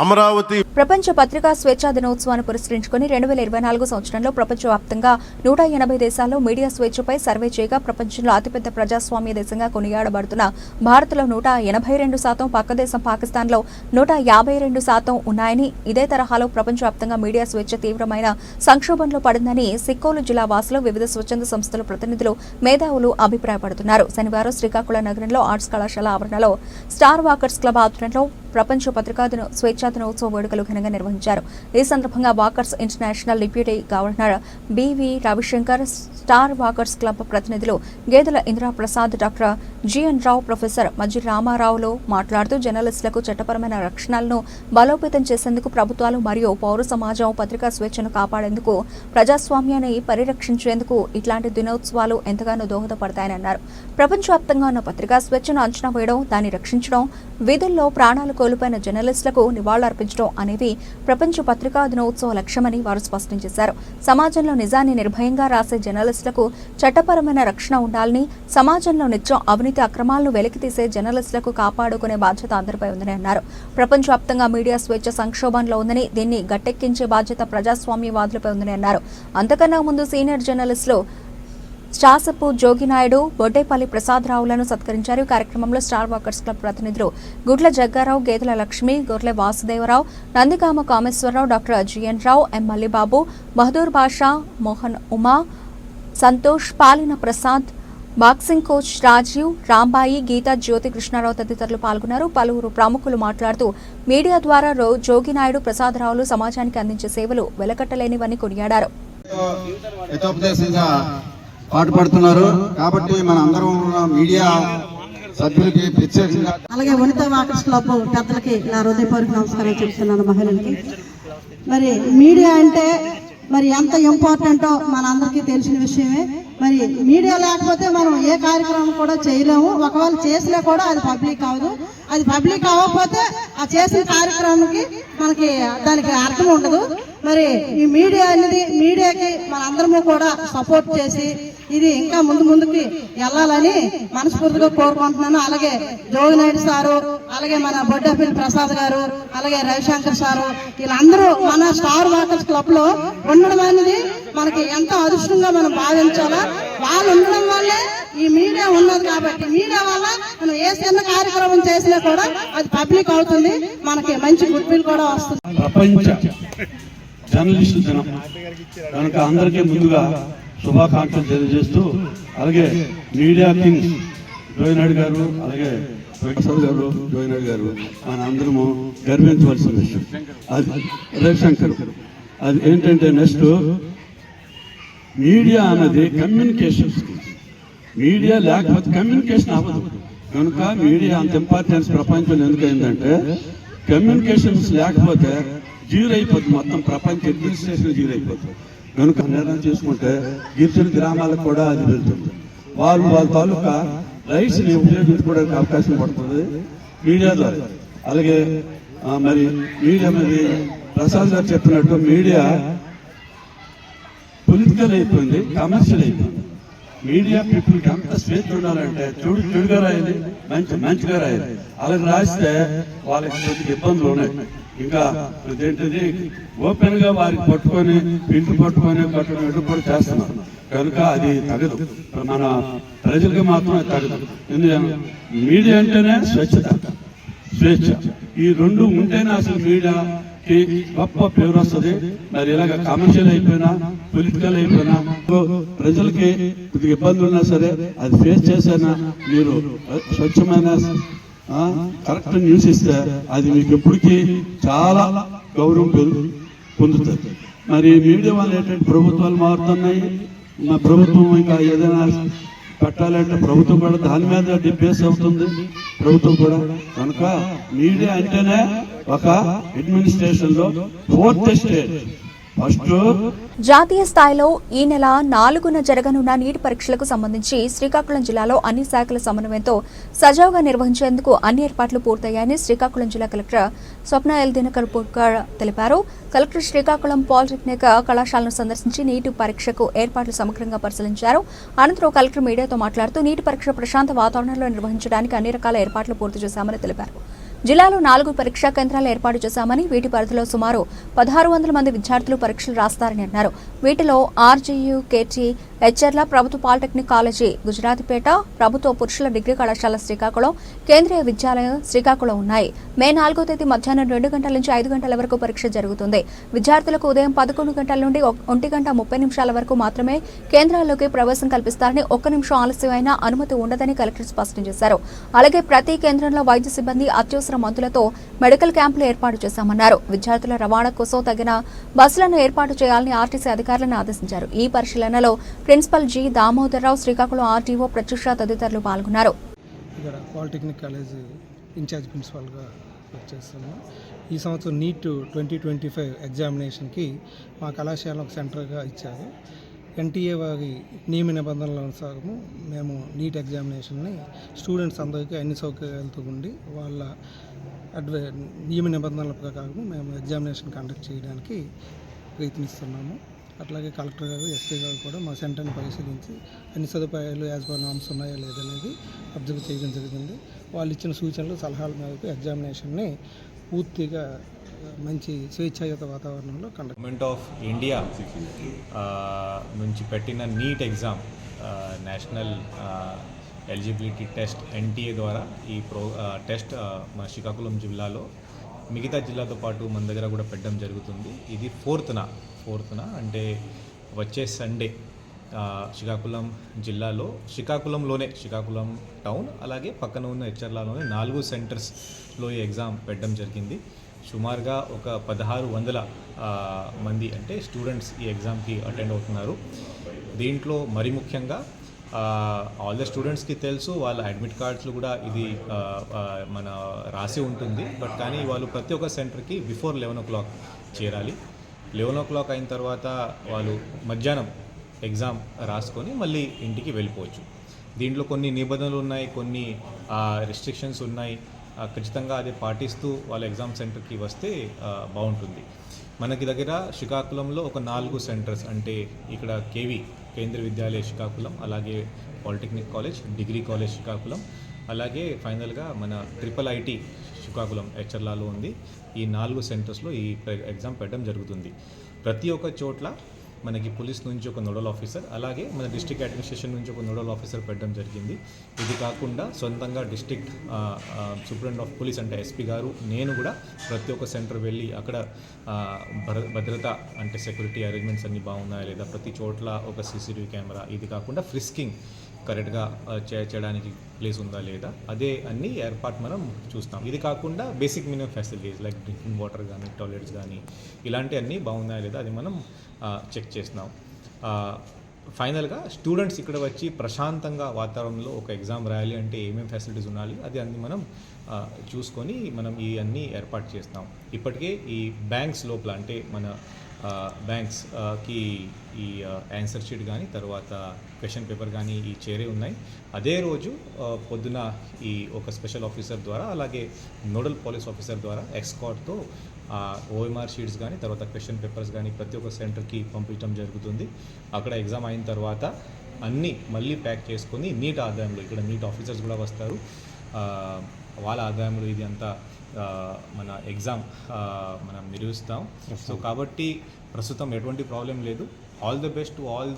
అమరావతి ప్రపంచ పత్రికా స్వేచ్ఛా దినోత్సవాన్ని పురస్కరించుకుని 2024 సంవత్సరంలో ప్రపంచవ్యాప్తంగా 180 దేశాల్లో మీడియా స్వేచ్ఛపై సర్వే చేయగా ప్రపంచంలో అతిపెద్ద ప్రజాస్వామ్య దేశంగా కొనియాడబడుతున్న భారత్లో 182%, పక్క దేశం పాకిస్తాన్లో 152% ఉన్నాయని, ఇదే తరహాలో ప్రపంచవ్యాప్తంగా మీడియా స్వేచ్ఛ తీవ్రమైన సంక్షోభంలో పడిందని సిక్కోలు జిల్లా వాసులు, వివిధ స్వచ్ఛంద సంస్థల ప్రతినిధులు, మేధావులు అభిప్రాయపడుతున్నారు. శనివారం శ్రీకాకుళం నగరంలో ఆర్ట్స్ కళాశాల ఆవరణలో స్టార్ వాకర్స్ క్లబ్ ఆధ్వర్యంలో ప్రపంచ పత్రికా స్వేచ్ఛా దినోత్సవ వేడుకలు ఘనంగా నిర్వహించారు. ఈ సందర్భంగా walkers international deputy governor B V Ravishankar, star walkers club ప్రతినిధులు Gedela Indraprasad, doctor G N Rao, professor Majji రామారావులు మాట్లాడుతూ జర్నలిస్టులకు చట్టపరమైన రక్షణలను బలోపేతం చేసేందుకు ప్రభుత్వాలు మరియు పౌర సమాజం పత్రికా స్వేచ్ఛను కాపాడేందుకు, ప్రజాస్వామ్యాన్ని పరిరక్షించేందుకు ఇట్లాంటి దినోత్సవాలు ఎంతగానో దోహదపడతాయని అన్నారు. ప్రపంచవ్యాప్తంగా ఉన్న పత్రికా స్వేచ్ఛను అంచనా వేయడం, దాన్ని రక్షించడం, విధుల్లో ప్రాణాలు కోల్పోయిన జర్నలిస్టులకు నివాళులర్పించడం అనేవి ప్రపంచ పత్రికా దినోత్సవ లక్ష్యమని వారు స్పష్టం చేశారు. సమాజంలో నిజాన్ని నిర్భయంగా రాసే జర్నలిస్టులకు చట్టపరమైన రక్షణ ఉండాలని, సమాజంలో నిత్యం అవినీతి అక్రమాలను వెలికితీసే జర్నలిస్టులకు కాపాడుకునే బాధ్యత అందరిపై ఉందని అన్నారు. ప్రపంచవ్యాప్తంగా మీడియా స్వేచ్ఛ సంక్షోభంలో ఉందని, దీన్ని గట్టెక్కించే బాధ్యత ప్రజాస్వామ్యవాదులపై ఉందని అన్నారు. అంతకన్నా ముందు సీనియర్ జర్నలిస్టులు శాసపు జోగినాయుడు, బొడ్డేపల్లి ప్రసాదరావులను సత్కరించారు. కార్యక్రమంలో స్టార్ వాకర్స్ క్లబ్ ప్రతినిధులు గుడ్ల జగ్గారావు, గేదెల లక్ష్మి, గొర్లె వాసుదేవరావు, నందిగామ కామేశ్వరరావు, డాక్టర్ జిఎన్ రావు, ఎం మల్లిబాబు, బహదూర్ బాషా, మోహన్ ఉమా, సంతోష్, పాలిన ప్రసాద్, బాక్సింగ్ కోచ్ రాజీవ్, రాంబాయి, గీతా, జ్యోతి కృష్ణారావు తదితరులు పాల్గొన్నారు. పలువురు ప్రముఖులు మాట్లాడుతూ మీడియా ద్వారా జోగినాయుడు, ప్రసాదరావులు సమాజానికి అందించే సేవలు వెలకట్టలేనివని కొనియాడారు. పాటుపడుతున్నారు కాబట్టి మన అందరం మీడియా సభ్యులకి ప్రత్యేకంగా, అలాగే వనితా వాకర్స్ క్లబ్ పెద్దలకి నా హృదయపూర్వక నమస్కారం చెప్తున్నాను. మహిళలకి మరి మీడియా అంటే మరి ఎంత ఇంపార్టెంటో మన అందరికీ తెలిసిన విషయమే. మరి మీడియా లేకపోతే మనం ఏ కార్యక్రమం కూడా చేయలేము. ఒకవేళ చేసినా కూడా అది పబ్లిక్ అవ్వదు. అది పబ్లిక్ అవ్వకపోతే ఆ చేసిన కార్యక్రమానికి మనకి దానికి అర్థం ఉండదు. మరి ఈ మీడియా అనేది, మీడియాకి మనందరము కూడా సపోర్ట్ చేసి ఇది ఇంకా ముందుకి వెళ్ళాలని మనస్ఫూర్తిగా కోరుకుంటున్నాను. అలాగే జోగినాయుడు సారు, అలాగే మన బొడ్డేపల్లి ప్రసాద్ గారు, అలాగే రవిశంకర్ సారు, వీళ్ళందరూ మన స్టార్ వాకర్స్ క్లబ్ లో ఉండడం అనేది మనకి ఎంతో అదృష్టంగా మనం భావించాలా. వాళ్ళు ఉండడం వల్లే ఈ మీడియా ఉన్నది కాబట్టి, మీడియా వల్ల మనం ఏ చిన్న కార్యక్రమం చేసినా కూడా అది పబ్లిక్ అవుతుంది, మనకి మంచి గుర్తింపు కూడా వస్తుంది. ప్రపంచ జర్నలిస్టు దినం కనుక అందరికీ ముందుగా శుభాకాంక్షలు తెలియజేస్తూ, అలాగే మీడియా కింగ్ జోగినాయుడు గారు, అలాగే ప్రసాద్ గారు, జోగినాయుడు గారు మన అందరము గర్వించవలసిన విషయం. అది రవిశంకర్, అది ఏంటంటే నెక్స్ట్ మీడియా అన్నది కమ్యూనికేషన్ స్కిల్స్. మీడియా లేకపోతే కమ్యూనికేషన్ అవ్వదు. కనుక మీడియా అంత ఇంపార్టెన్స్ ప్రపంచంలో ఎందుకైందంటే కమ్యూనికేషన్స్ లేకపోతే జీరో అయిపోతుంది, మొత్తం ప్రపంచ అడ్మినిస్ట్రేషన్ జీరో అయిపోతుంది. కనుక నిర్ణయం చేసుకుంటే గిరిజన గ్రామాలకు కూడా అది వెళ్తుంది. వాళ్ళ తాలూకా రైట్స్ని ఉపయోగించుకోవడానికి అవకాశం పడుతుంది మీడియా ద్వారా. అలాగే మరి మీడియా మరి ప్రసాద్ గారు చెప్పినట్టు మీడియా పొలిటికల్ అయిపోయింది, కమర్షియల్ అయిపోయింది. మీడియా పీపుల్కి అంత స్వేచ్ఛ ఉండాలంటే చెడుగా రాయాలి, మంచిగా రాయాలి. అలాగే రాస్తే వాళ్ళకి కొద్దిగా ఇబ్బందులు ఉన్నాయి. ఇంకా ఇదేంటిది ఓపెన్ గా వారికి పట్టుకొని ఇంటి పట్టుకొని కట్టడం ఎటు కూడా చేస్తున్నారు. కనుక అది తగదు, మన ప్రజలకి మాత్రమే తగదు. ఎందుకంటే మీడియా అంటేనే స్వేచ్ఛ, ఈ రెండు ఉంటేనే అసలు మీడియాకి గొప్ప పేరు వస్తుంది. మరి ఇలాగ కమర్షియల్ అయిపోయినా, పొలిటికల్ అయిపోయినా, ప్రజలకి కొద్దిగా ఇబ్బందులు ఉన్నా సరే అది ఫేస్ చేసినా మీరు స్వచ్ఛమైన కరెక్ట్ న్యూస్ ఇస్తే అది మీకు ఎప్పటికీ చాలా గౌరవం పొందుతుంది. మరి మీడియా వల్ల ఏంటంటే ప్రభుత్వాలు మారుతున్నాయి. మా ప్రభుత్వం ఇంకా ఏదైనా పెట్టాలంటే ప్రభుత్వం కూడా దాని మీద డిబేస్ అవుతుంది ప్రభుత్వం కూడా. కనుక మీడియా అంటేనే ఒక అడ్మినిస్ట్రేషన్ లో 4th స్టేట్. జాతీయ స్థాయిలో ఈ నెల 4న జరగనున్న నీటి పరీక్షలకు సంబంధించి శ్రీకాకుళం జిల్లాలో అన్ని శాఖల సమన్వయంతో సజావుగా నిర్వహించేందుకు అన్ని ఏర్పాట్లు పూర్తయ్యాయని శ్రీకాకుళం జిల్లా కలెక్టర్ స్వప్న ఎల్ దినకర్ పుట్కర్ తెలిపారు. కలెక్టర్ శ్రీకాకుళం పాలిటెక్నిక్ కళాశాలను సందర్శించి నీటి పరీక్షకు ఏర్పాట్లు సమగ్రంగా పరిశీలించారు. అనంతరం కలెక్టర్ మీడియాతో మాట్లాడుతూ నీటి పరీక్ష ప్రశాంత వాతావరణంలో నిర్వహించడానికి అన్ని రకాల ఏర్పాట్లు పూర్తి చేశామని తెలిపారు. జిల్లాలో 4 పరీక్షా కేంద్రాలు ఏర్పాటు చేశామని, వీటి పరిధిలో సుమారు 1600 మంది విద్యార్థులు పరీక్షలు రాస్తారని అన్నారు. వీటిలో ఆర్జీయూ, కేటీ, హెచ్ఆర్ల ప్రభుత్వ పాలిటెక్నిక్ కాలేజీ గుజరాతిపేట, ప్రభుత్వ పురుషుల డిగ్రీ కళాశాల శ్రీకాకుళం, కేంద్రీయ విద్యాలయం శ్రీకాకుళం ఉన్నాయి. మే 4వ తేదీ మధ్యాహ్నం 2 గంటల నుంచి 5 గంటల వరకు పరీక్ష జరుగుతుంది. విద్యార్థులకు ఉదయం 11 గంటల నుండి 1:30 వరకు మాత్రమే కేంద్రాల్లోకి ప్రవేశం కల్పిస్తారని, 1 నిమిషం ఆలస్యమైనా అనుమతి ఉండదని కలెక్టర్ స్పష్టం చేశారు. అలాగే ప్రతి కేంద్రంలో వైద్య సిబ్బంది, అత్యవసర మందులతో మెడికల్ క్యాంపులు ఏర్పాటు చేశామన్నారు. విద్యార్థుల రవాణా కోసం తగిన బస్సులను ఏర్పాటు చేయాలని ఆర్టీసీ అధికారులను ఆదేశించారు. ఈ పరిశీలనలో principal G Damodar Rao, Srikakulam RTO Pratyusha తదితరులు పాల్గొన్నారు. ఇక్కడ పాలిటెక్నిక్ కాలేజ్ ఇన్ఛార్జ్ ప్రిన్సిపాల్గా వర్క్ చేస్తున్నాను. ఈ సంవత్సరం నీట్ 2025 ఎగ్జామినేషన్కి మా కళాశాల ఒక సెంటర్గా ఇచ్చారు. ఎన్టీఏ వారి నియమ నిబంధనల అనుసారము మేము నీట్ ఎగ్జామినేషన్ని స్టూడెంట్స్ అందరికీ అన్ని సౌకర్యాలతో ఉండి వాళ్ళ నియమ నిబంధనల ప్రకారం మేము ఎగ్జామినేషన్ కండక్ట్ చేయడానికి ప్రయత్నిస్తున్నాము. అట్లాగే కలెక్టర్ గారు, ఎస్పీ గారు కూడా మా సెంటర్ని పరిశీలించి అన్ని సదుపాయాలు యాజ్ పర్ నామ్స్ ఉన్నాయా లేదనేది అబ్జర్వ్ చేయడం జరిగింది. వాళ్ళు ఇచ్చిన సూచనలు, సలహాల మేరకు ఎగ్జామినేషన్ని పూర్తిగా మంచి స్వేచ్ఛాయుత వాతావరణంలో గవర్నమెంట్ ఆఫ్ ఇండియా నుంచి పెట్టిన NEET exam national eligibility test NTA ద్వారా ఈ టెస్ట్ మన శ్రీకాకుళం జిల్లాలో మిగతా జిల్లాతో పాటు మన దగ్గర కూడా పెట్టడం జరుగుతుంది. ఇది ఫోర్త్న అంటే వచ్చే సండే శ్రీకాకుళం జిల్లాలో శ్రీకాకుళం టౌన్ అలాగే పక్కన ఉన్న హెచ్చర్లలోనే 4 సెంటర్స్లో ఈ ఎగ్జామ్ పెట్టడం జరిగింది. సుమారుగా ఒక 1600 మంది అంటే స్టూడెంట్స్ ఈ ఎగ్జామ్కి అటెండ్ అవుతున్నారు. దీంట్లో మరి ముఖ్యంగా ఆల్ ద స్టూడెంట్స్కి తెలుసు, వాళ్ళ అడ్మిట్ కార్డ్స్లో కూడా ఇది మన రాసి ఉంటుంది. బట్ కానీ వాళ్ళు ప్రతి ఒక్క సెంటర్కి బిఫోర్ 11 o'clock చేరాలి. 11 o'clock అయిన తర్వాత వాళ్ళు మధ్యాహ్నం ఎగ్జామ్ రాసుకొని మళ్ళీ ఇంటికి వెళ్ళిపోవచ్చు. దీంట్లో కొన్ని నిబంధనలు ఉన్నాయి, కొన్ని రెస్ట్రిక్షన్స్ ఉన్నాయి. ఖచ్చితంగా అది పాటిస్తూ వాళ్ళ ఎగ్జామ్ సెంటర్కి వస్తే బాగుంటుంది. మనకి దగ్గర శ్రీకాకుళంలో ఒక 4 సెంటర్స్ అంటే ఇక్కడ కేవీ కేంద్రీయ విద్యాలయ శ్రీకాకుళం, అలాగే polytechnic college, degree college Srikakulam, అలాగే ఫైనల్గా మన IIIT శ్రీకాకుళం హెచ్చర్లలో ఉంది. ఈ 4 సెంటర్స్లో ఈ ఎగ్జామ్ పెట్టడం జరుగుతుంది. ప్రతి ఒక్క చోట్ల మనకి పోలీస్ నుంచి ఒక నోడల్ ఆఫీసర్, అలాగే మన డిస్ట్రిక్ట్ అడ్మినిస్ట్రేషన్ నుంచి ఒక నోడల్ ఆఫీసర్ పెట్టడం జరిగింది. ఇది కాకుండా సొంతంగా డిస్ట్రిక్ట్ సూపరింటెండెంట్ ఆఫ్ పోలీస్ అంటే ఎస్పీ గారు, నేను కూడా ప్రతి ఒక్క సెంటర్ వెళ్ళి అక్కడ భద్రత అంటే సెక్యూరిటీ అరేంజ్మెంట్స్ అన్నీ బాగున్నాయా లేదా, ప్రతి చోట్ల ఒక CCTV కెమెరా, ఇది కాకుండా ఫ్రిస్కింగ్ కరెక్ట్గా చేయడానికి ప్లేస్ ఉందా లేదా, అదే అన్ని ఏర్పాటు మనం చూస్తాం. ఇది కాకుండా basic minimum facilities like drinking water కానీ, టాయిలెట్స్ కానీ, ఇలాంటివన్నీ బాగున్నాయా లేదా అది మనం చెక్ చేస్తున్నాం. ఫైనల్గా స్టూడెంట్స్ ఇక్కడ వచ్చి ప్రశాంతంగా వాతావరణంలో ఒక ఎగ్జామ్ రాయాలి అంటే ఏమేమి ఫెసిలిటీస్ ఉండాలి అది అన్ని మనం చూసుకొని మనం ఈ అన్నీ ఏర్పాటు చేస్తాం. ఇప్పటికే ఈ బ్యాంక్స్ లోపల అంటే మన బ్యాంక్స్కి ఈ ఆన్సర్ షీట్ కానీ తర్వాత క్వశ్చన్ పేపర్ కానీ ఈ చేరే ఉన్నాయి. అదే రోజు పొద్దున ఈ ఒక స్పెషల్ ఆఫీసర్ ద్వారా అలాగే నోడల్ పోలీస్ ఆఫీసర్ ద్వారా ఎస్కార్ట్తో OMR షీట్స్ కానీ తర్వాత క్వశ్చన్ పేపర్స్ కానీ ప్రతి ఒక్క సెంటర్కి పంపించడం జరుగుతుంది. అక్కడ ఎగ్జామ్ అయిన తర్వాత అన్నీ మళ్ళీ ప్యాక్ చేసుకొని నీట్ ఆదాయంలో, ఇక్కడ నీట్ ఆఫీసర్స్ కూడా వస్తారు, వాళ్ళ ఆదాయంలో ఇది అంతా మన ఎగ్జామ్ మనం నిర్వహిస్తాం. సో కాబట్టి ప్రస్తుతం ఎటువంటి ప్రాబ్లం లేదు. All the best to all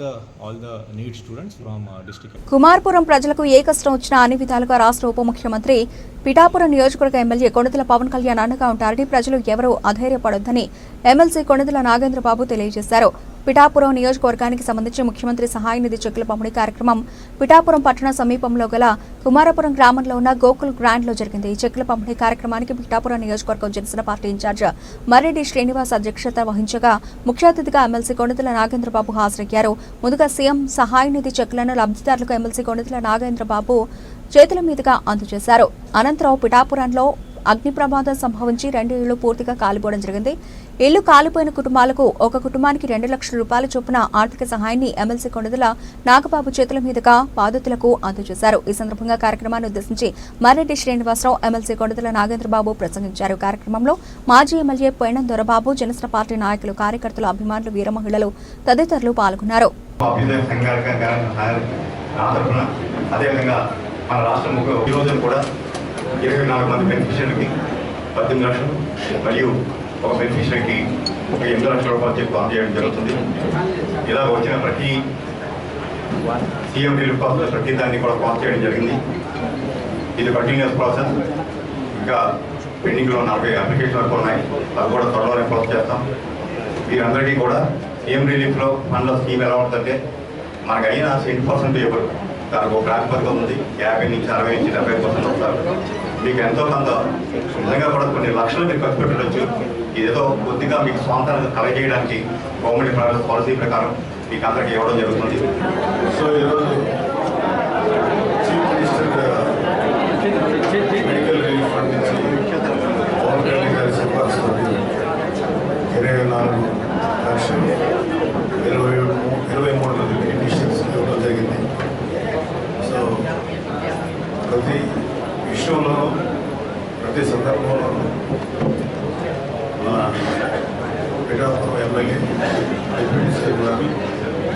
the NEET students from district. Kumarpuram ప్రజలకు ఏ కష్టం వచ్చినా అన్ని విధాలుగా రాష్ట్ర ఉప ముఖ్యమంత్రి పిఠాపురం నియోజకవర్గ ఎమ్మెల్యే కొణిదెల పవన్ కళ్యాణ్ అండగా ఉంటారని, ప్రజలు ఎవరూ అధైర్యపడొద్దని ఎమ్మెల్సీ కొణిదెల నాగేంద్రబాబు తెలియజేశారు. పిఠాపురం నియోజకవర్గానికి సంబంధించి ముఖ్యమంత్రి సహాయ నిధి చెక్కుల పంపిణీ కార్యక్రమం పిఠాపురం పట్టణ సమీపంలో గల కుమారపురం గ్రామంలో ఉన్న గోకుల్ గ్రాండ్ లో జరిగింది. ఈ చెక్కుల పంపిణీ కార్యక్రమానికి పిఠాపురం నియోజకవర్గం జనసేన పార్టీ ఇన్ఛార్జ్ మర్రెడ్డి శ్రీనివాస్ అధ్యక్షత వహించగా ముఖ్య అతిథిగా ఎమ్మెల్సీ కొణిదెల నాగేంద్రబాబు హాజరయ్యారు. ముందుగా సీఎం సహాయ నిధి చెక్కులను లబ్ధిదారులకు ఎమ్మెల్సీ కొణిదెల నాగేంద్రబాబు చేతుల మీదుగా అందజేశారు. అనంతరం పిఠాపురంలో అగ్ని ప్రమాదం సంభవించి 2 ఇళ్లు పూర్తిగా కాలిపోవడం జరిగింది. ఇళ్లు కాలిపోయిన కుటుంబాలకు ఒక కుటుంబానికి 2 లక్షల రూపాయల చొప్పున ఆర్థిక సహాయాన్ని ఎమ్మెల్సీ కొణిదెల నాగబాబు చేతుల మీదుగా బాధితులకు అందజేశారు. ఈ సందర్భంగా కార్యక్రమాన్ని ఉద్దేశించి మర్రెడ్డి శ్రీనివాసరావు, ఎమ్మెల్సీ కొణిదెల నాగేంద్రబాబు ప్రసంగించారు. కార్యక్రమంలో మాజీ ఎమ్మెల్యే పోయిన దొరబాబు, జనసేన పార్టీ నాయకులు, కార్యకర్తలు, అభిమానులు, వీర మహిళలు తదితరులు పాల్గొన్నారు. మన రాష్ట్ర ముఖ్య ఈరోజు కూడా 24 మంది బెనిఫిషియరీకి 18 లక్షలు మరియు ఒక బెనిఫిషరీకి ఒక 8 లక్షల రూపాయలు చెక్ అందజేయడం జరుగుతుంది. ఇలా వచ్చిన ప్రతి సీఎం రిలీఫ్ కాస్ట్ ప్రతి దాన్ని కూడా పాస్ చేయడం జరిగింది. ఇది కంటిన్యూస్ ప్రాసెస్. ఇంకా పెండింగ్లో 40 అప్లికేషన్ వరకు ఉన్నాయి, అవి కూడా త్వరలోనే పాస్ చేస్తాం. వీరందరికీ కూడా సీఎం రిలీఫ్లో ఫండ్ల స్కీమ్ ఎలా ఉంటుందంటే మనకు అయినా 70% ఇవ్వరు, దానికి ఒక ప్రాతిపదికం ఉంది. 50 నుంచి 60 నుంచి 70% వస్తారు. మీకు ఎంతో కొంత నిజంగా కూడా కొన్ని లక్షలు మీరు ఖర్చు పెట్టవచ్చు. ఇదేదో కొద్దిగా మీకు స్వాంతాన్ని కలగజేయడానికి గవర్నమెంట్ ప్రైవేట్ పాలసీ ప్రకారం మీకు అందరికీ ఇవ్వడం జరుగుతుంది. సో ఈరోజు చీఫ్ మినిస్టర్ ప్రతి విషయంలోనూ ప్రతి సందర్భంలోనూ మన పిఠాపురం ఎమ్మెల్యే డిప్యూటీ సీఎం గారు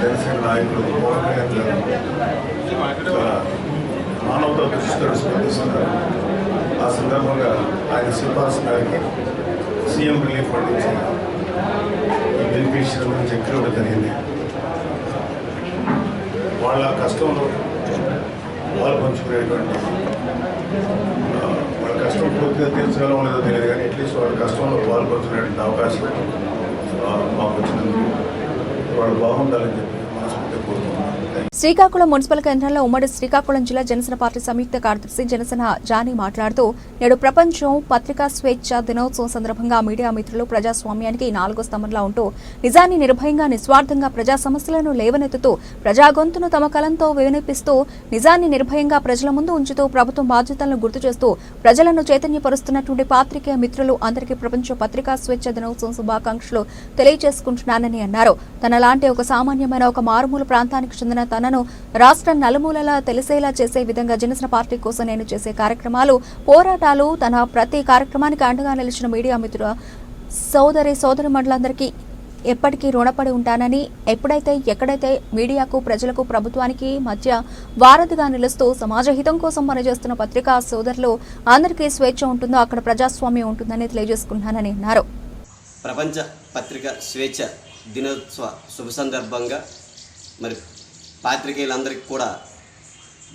జనసేన నాయకులు పవన్ కళ్యాణ్ గారు చాలా మానవతా దృష్టితో స్పందిస్తున్నారు. ఆ సందర్భంగా ఆయన సిఫార్సు గారికి సీఎం రిలీఫ్ ఫండ్ నుంచి ఈ బెనిఫిషియరీ చెక్ ఇవ్వడం జరిగింది. వాళ్ళ కష్టంలో వాళ్ళు పంచుకునేటువంటి వాళ్ళ కష్టం పూర్తిగా తీర్చగలం లేదో తెలియదు, కానీ అట్లీస్ట్ వాళ్ళ కష్టంలో పాలు పంచుకునేటువంటి అవకాశం మాకు వచ్చినందుకు వాళ్ళు బాగుండాలని చెప్పి మనస్ఫూర్తిగా కోరుతున్నాం. శ్రీకాకుళం మున్సిపల్ కేంద్రంలో ఉమ్మడి శ్రీకాకుళం జిల్లా జనసేన పార్టీ సంయుక్త కార్యదర్శి జనసేన జానీ మాట్లాడుతూ నేడు ప్రపంచం పత్రికా స్వేచ్ఛ దినోత్సవం సందర్భంగా మీడియా మిత్రులు ప్రజాస్వామ్యానికి 4వ స్తంభంలా ఉంటూ నిజాన్ని నిర్భయంగా నిస్వార్థంగా ప్రజా సమస్యలను లేవనెత్తుతూ ప్రజా గొంతును తమ కలంతో వినిపిస్తూ నిజాన్ని నిర్భయంగా ప్రజల ముందు ఉంచుతూ ప్రభుత్వం బాధ్యతలను గుర్తు చేస్తూ ప్రజలను చైతన్యపరుస్తున్నటువంటి పాత్రికేయ మిత్రులు అందరికీ ప్రపంచ పత్రికా స్వేచ్ఛ దినోత్సవం శుభాకాంక్షలు తెలియజేసుకుంటున్నానని అన్నారు. తనలాంటి ఒక సామాన్యమైన ఒక మారుమూల ప్రాంతానికి చెందిన తనను రాష్ట్ర నలుమూలలా తెలిసేలా చేసే విధంగా జనసేన పార్టీ కోసం నేను చేసే కార్యక్రమాలు పోరాటాలు తన ప్రతి కార్యక్రమానికి అండగా నిలిచిన మీడియా మిత్రుల సోదరిమణులందరికీ ఎప్పటికీ రుణపడి ఉంటానని, ఎప్పుడైతే ఎక్కడైతే మీడియాకు ప్రజలకు ప్రభుత్వానికి మధ్య వారధిగా నిలుస్తూ సమాజ హితం కోసం పనిచేస్తున్న పత్రికా సోదరులు అందరికీ స్వేచ్ఛ ఉంటుందో అక్కడ ప్రజాస్వామ్యం ఉంటుందని తెలియజేసుకుంటున్నానని అన్నారు. ప్రపంచ పత్రికా స్వేచ్ఛ దినోత్సవ శుభ సందర్భంగా మరి పాత్రికేయులందరికీ కూడా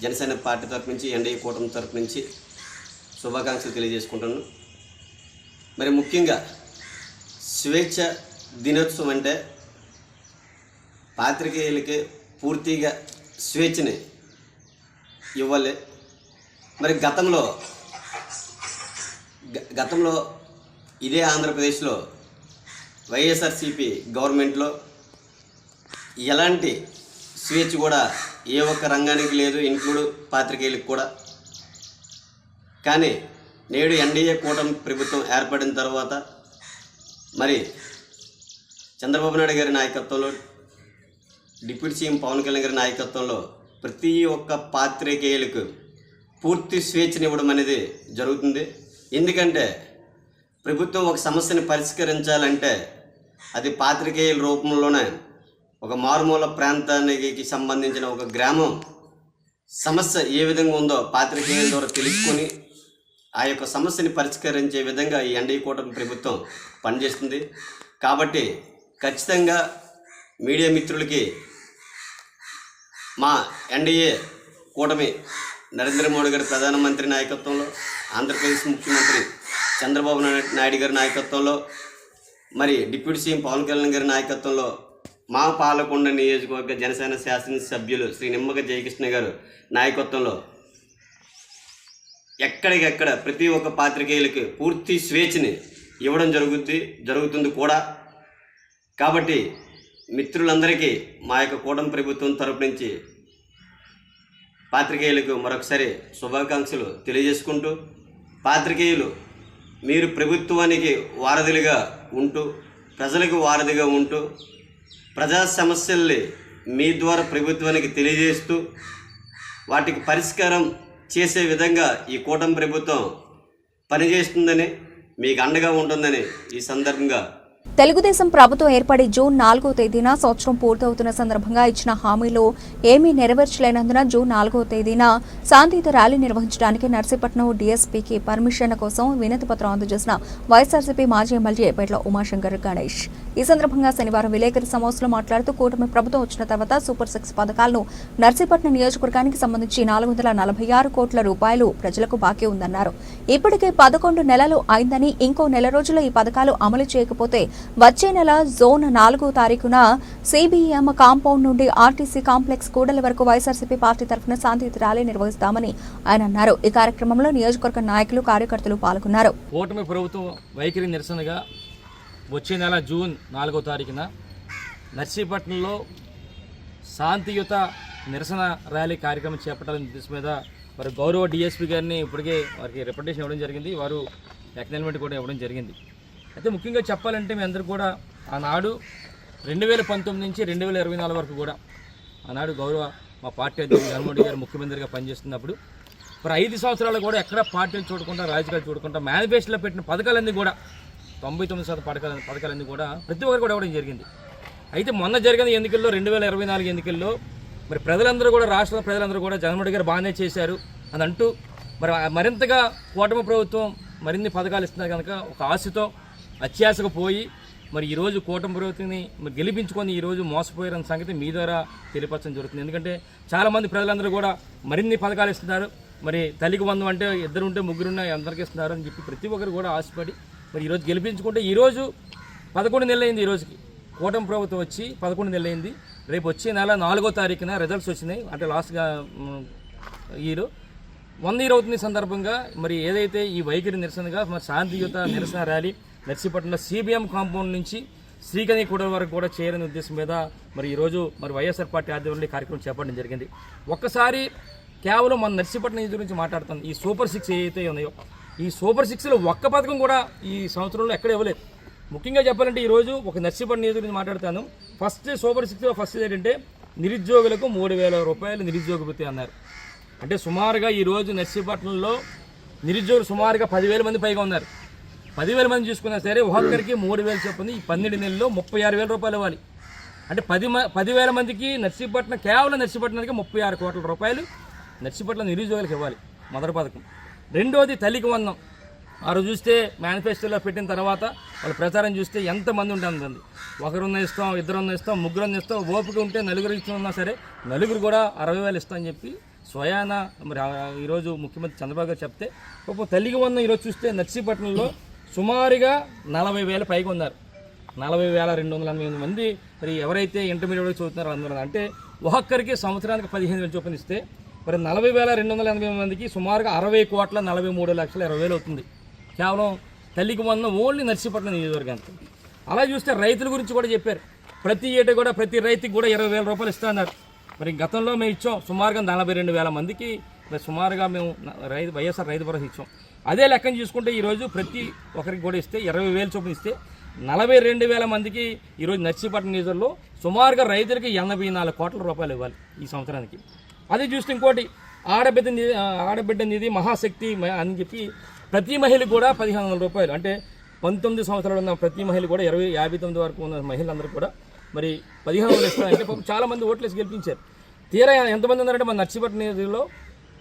జనసేన పార్టీ తరఫు నుంచి ఎన్డీఏ కూటమి తరఫు నుంచి శుభాకాంక్షలు తెలియజేసుకుంటున్నాను. మరి ముఖ్యంగా స్వేచ్ఛ దినోత్సవం అంటే పాత్రికేయులకి పూర్తిగా స్వేచ్ఛని ఇవ్వాలి. మరి గతంలో ఇదే ఆంధ్రప్రదేశ్లో వైఎస్ఆర్సీపీ గవర్నమెంట్లో ఎలాంటి స్వేచ్ఛ కూడా ఏ ఒక్క రంగానికి లేదు, ఇంక్లూడ్ పాత్రికేయులకు కూడా. కానీ నేడు ఎన్డీఏ కూటమి ప్రభుత్వం ఏర్పడిన తర్వాత మరి చంద్రబాబు నాయుడు గారి నాయకత్వంలో, డిప్యూటీ సీఎం పవన్ కళ్యాణ్ గారి నాయకత్వంలో ప్రతి ఒక్క పాత్రికేయులకు పూర్తి స్వేచ్ఛనివ్వడం అనేది జరుగుతుంది. ఎందుకంటే ప్రభుత్వం ఒక సమస్యను పరిష్కరించాలంటే అది పాత్రికేయుల రూపంలోనే ఒక మారుమూల ప్రాంతానికి సంబంధించిన ఒక గ్రామం సమస్య ఏ విధంగా ఉందో పాత్రికేయుల ద్వారా తెలుసుకొని ఆ యొక్క సమస్యని పరిష్కరించే విధంగా ఈ ఎన్డీఏ కూటమి ప్రభుత్వం పనిచేస్తుంది. కాబట్టి ఖచ్చితంగా మీడియా మిత్రులకి మా ఎన్డీఏ కూటమి నరేంద్ర మోడీ గారి ప్రధానమంత్రి నాయకత్వంలో, ఆంధ్రప్రదేశ్ ముఖ్యమంత్రి చంద్రబాబు నాయుడు గారి నాయకత్వంలో, మరి డిప్యూటీ సీఎం పవన్ కళ్యాణ్ గారి నాయకత్వంలో, మా పాలకొండ నియోజకవర్గ జనసేన శాసనసభ్యులు శ్రీ నిమ్మగ జయకృష్ణ గారు నాయకత్వంలో ఎక్కడికెక్కడ ప్రతి ఒక్క పాత్రికేయులకి పూర్తి స్వేచ్ఛని ఇవ్వడం జరుగుతుంది కూడా. కాబట్టి మిత్రులందరికీ మా యొక్క కూటమి ప్రభుత్వం తరపు నుంచి పాత్రికేయులకు మరొకసారి శుభాకాంక్షలు తెలియజేసుకుంటూ, పాత్రికేయులు మీరు ప్రభుత్వానికి వారధులుగా ఉంటూ ప్రజలకు వారధిగా ఉంటూ ప్రజా సమస్యల్ని మీ ద్వారా ప్రభుత్వానికి తెలియజేస్తూ వాటికి పరిష్కారం చేసే విధంగా ఈ కూటమి ప్రభుత్వం పనిచేస్తుందని, మీకు అండగా ఉంటుందని ఈ సందర్భంగా తెలుగుదేశం ప్రభుత్వం ఏర్పడి జూన్ 4వ తేదీన సంవత్సరం పూర్తవుతున్న సందర్భంగా ఇచ్చిన హామీలు ఏమీ నెరవేర్చలేనందున జూన్ 4వ తేదీన శాంతియుత ర్యాలీ నిర్వహించడానికి నర్సీపట్నం డీఎస్పీకి పర్మిషన్ కోసం వినతి పత్రం అందజేసిన వైఎస్ఆర్సీపీ మాజీ ఎమ్మెల్యే పేట్ల ఉమాశంకర్ గణేష్. ఈ సందర్భంగా శనివారం విలేకరుల సమావేశంలో మాట్లాడుతూ కూటమి ప్రభుత్వం వచ్చిన తర్వాత సూపర్ 6 పథకాలను నర్సీపట్నం నియోజకవర్గానికి సంబంధించి 446 కోట్ల రూపాయలు ప్రజలకు బాకీ ఉందన్నారు. ఇప్పటికే 11 నెలలు అయిందని, ఇంకో నెల రోజుల్లో ఈ పథకాలు అమలు చేయకపోతే వచ్చే నెల జూన్ 4వ తారీఖున సిబిఎం కాంపౌండ్ నుండి ఆర్టీసీ కాంప్లెక్స్ కూడలి వరకు వైఎస్ఆర్సీపీ పార్టీ తరఫున శాంతియుత ర్యాలీ నిర్వహిస్తామని ఆయన అన్నారు. ఈ కార్యక్రమంలో నియోజకవర్గ నాయకులు, కార్యకర్తలు పాల్గొన్నారు. కూటమి ప్రభుత్వం వైఖరి నిరసనగా వచ్చే నెల జూన్ 4వ తారీఖున నర్సీపట్నంలో శాంతియుత నిరసన ర్యాలీ కార్యక్రమం చేపట్టాలని ఉద్దేశం మీద మరి గౌరవ డిఎస్పీ గారిని ఇప్పటికే వారికి రిప్రజెంటేషన్ ఇవ్వడం జరిగింది. వారు ఎక్నాలజ్మెంట్ కూడా ఇవ్వడం జరిగింది. అయితే ముఖ్యంగా చెప్పాలంటే మీ అందరూ కూడా ఆనాడు 2019 నుంచి 2024 వరకు కూడా ఆనాడు గౌరవ మా పార్టీ అధ్యక్షుడు జగన్మోహన్ రెడ్డి గారు ముఖ్యమంత్రిగా పనిచేస్తున్నప్పుడు మరి 5 సంవత్సరాలు కూడా ఎక్కడ పార్టీలు చూడకుండా రాజకీయాలు చూడకుండా మేనిఫెస్టోలో పెట్టిన పథకాలన్నీ కూడా 99% పథకాలన్నీ కూడా ప్రతి ఒక్కరు కూడా ఇవ్వడం జరిగింది. అయితే మొన్న జరిగిన ఎన్నికల్లో 2024 ఎన్నికల్లో మరి ప్రజలందరూ కూడా రాష్ట్ర ప్రజలందరూ కూడా జగన్మోహన్ రెడ్డి గారు బాగానే చేశారు అని అంటూ మరి మరింతగా కూటమి ప్రభుత్వం మరిన్ని పథకాలు ఇస్తున్నారు కనుక ఒక ఆశతో అత్యాశకు పోయి మరి ఈరోజు కూటమి ప్రభుత్వాన్ని గెలిపించుకొని ఈరోజు మోసపోయారన్న సంగతి మీ ద్వారా తెలియపరచడం జరుగుతుంది. ఎందుకంటే చాలామంది ప్రజలందరూ కూడా మరిన్ని పథకాలు ఇస్తున్నారు. మరి తల్లికి 100 అంటే 2 ఉంటే 3 ఉన్నాయి అందరికీ ఇస్తున్నారు అని చెప్పి ప్రతి ఒక్కరు కూడా ఆశపడి మరి ఈరోజు గెలిపించుకుంటే ఈరోజు 11 నెలలు అయింది. ఈరోజుకి కూటమి ప్రభుత్వం వచ్చి 11 నెలలు అయింది. రేపు వచ్చే నెల 4వ తారీఖున రిజల్ట్స్ వచ్చినాయి. అంటే లాస్ట్గా ఇయర్ 100 ఇయర్ అవుతుంది సందర్భంగా మరి ఏదైతే ఈ వైఖరి నిరసనగా మరి శాంతియుత నిరసన ర్యాలీ నర్సీపట్నంలో CBM కాంపౌండ్ నుంచి శ్రీకని కూడ వరకు కూడా చేరని ఉద్దేశం మీద మరి ఈరోజు మరి వైఎస్ఆర్ పార్టీ ఆధ్వర్యంలో కార్యక్రమం చేపట్టడం జరిగింది. ఒక్కసారి కేవలం మన నర్సీపట్నం గురించి మాట్లాడుతాను. ఈ సూపర్ 6 ఏవైతే ఉన్నాయో ఈ సూపర్ 6లో ఒక్క పథకం కూడా ఈ సంవత్సరంలో ఎక్కడ ఇవ్వలేదు. ముఖ్యంగా చెప్పాలంటే ఈరోజు ఒక నర్సీపట్నం గురించి మాట్లాడుతాను. ఫస్ట్ సూపర్ 6లో ఫస్ట్ ఏంటంటే నిరుద్యోగులకు 3,000 రూపాయలు నిరుద్యోగ వృత్తి అన్నారు. అంటే సుమారుగా ఈరోజు నర్సీపట్నంలో నిరుద్యోగులు సుమారుగా 10,000 మంది పైగా ఉన్నారు. 10,000 మంది చూసుకున్నా సరే ఒక్కొక్కరికి 3,000 చొప్పున ఈ 12 నెలల్లో 36,000 రూపాయలు ఇవ్వాలి. అంటే 10,000 మందికి నర్సీపట్నం కేవలం నర్సీపట్నానికి 36 కోట్ల రూపాయలు నర్సీపట్నం నిరుద్యోగులకు ఇవ్వాలి. మొదటి పథకం. రెండోది తల్లికి 100. ఆ రోజు చూస్తే మేనిఫెస్టోలో పెట్టిన తర్వాత వాళ్ళ ప్రచారం చూస్తే ఎంతమంది ఉంటుంది. ఒకరున్న ఇస్తాం, ఇద్దరున్న ఇస్తాం, ముగ్గురున్న ఇస్తాం, ఓపిక ఉంటే నలుగురు ఇస్తున్నా సరే నలుగురు కూడా 60,000 ఇస్తామని చెప్పి స్వయాన మరి ఈరోజు ముఖ్యమంత్రి చంద్రబాబు గారు చెప్తే పాపం తల్లికి 100 ఈరోజు చూస్తే నర్సీపట్నంలో సుమారుగా 40,000 పైగా ఉన్నారు. 40,288 మంది మరి ఎవరైతే ఇంటర్మీడియట్ చదువుతున్నారో అందరూ అంటే ఒక్కొక్కరికి సంవత్సరానికి 15,000 చొప్పున ఇస్తే మరి 40,288 మందికి సుమారుగా 60,43,20,000 అవుతుంది. కేవలం తల్లికి 100 ఓన్లీ నర్సీపట్నం నియోజకవర్గానికి. అలా చూస్తే రైతుల గురించి కూడా చెప్పారు. ప్రతి ఏటా కూడా ప్రతి రైతుకి కూడా 20,000 రూపాయలు ఇస్తున్నారు. మరి గతంలో మేము ఇచ్చాం సుమారుగా 42,000 మందికి మరి సుమారుగా మేము వైఎస్ఆర్ రైతు భరోసా ఇచ్చాం. అదే లెక్కను చూసుకుంటే ఈరోజు ప్రతి ఒక్కరికి కూడా ఇస్తే 20,000 చొప్పున ఇస్తే 42,000 మందికి ఈరోజు నర్సీపట్నం నియోజకవర్గంలో సుమారుగా రైతులకి 84 కోట్ల రూపాయలు ఇవ్వాలి ఈ సంవత్సరానికి. అది చూస్తే ఇంకోటి ఆడబిడ్డ నిధి మహాశక్తి అని చెప్పి ప్రతి మహిళకు కూడా 1,500 రూపాయలు. అంటే 19 సంవత్సరాలు ఉన్న ప్రతి మహిళ కూడా 59 వరకు ఉన్న మహిళలందరూ కూడా మరి 1,500 ఇస్తారంటే చాలామంది ఓట్లేసి గెలిపించారు. తీరా ఎంతమంది ఉన్నారంటే మన నర్సీపట్నం నియోజకవర్గంలో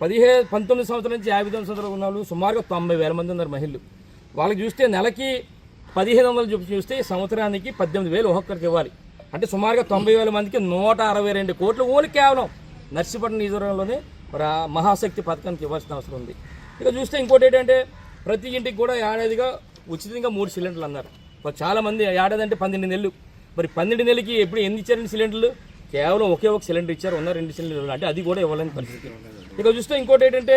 19 సంవత్సరాల నుంచి 59 సంవత్సరాలు ఉన్న వాళ్ళు సుమారుగా 90,000 మంది ఉన్నారు మహిళలు. వాళ్ళకి చూస్తే నెలకి 1,500 చూస్తే సంవత్సరానికి 18,000 ఒక్కొక్కరికి ఇవ్వాలి. అంటే సుమారుగా 90,000 మందికి 162 కోట్లు ఓన్లీ కేవలం నర్సీపట్నం నియోజకవర్గంలోనే మరి మహాశక్తి పథకానికి ఇవ్వాల్సిన అవసరం ఉంది. ఇక చూస్తే ఇంకోటి ఏంటంటే ప్రతి ఇంటికి కూడా ఏడాదిగా ఉచితంగా 3 సిలిండర్లు అన్నారు. చాలామంది ఏడాది అంటే 12 నెలలు. మరి 12 నెలలకి ఎప్పుడు ఎన్ని ఇచ్చారండి సిలిండర్లు? కేవలం ఒకే ఒక సిలిండర్ ఇచ్చారు. 2 సిలిండర్లు అంటే అది కూడా ఇవ్వలేని పరిస్థితి. ఇక చూస్తే ఇంకోటి ఏంటంటే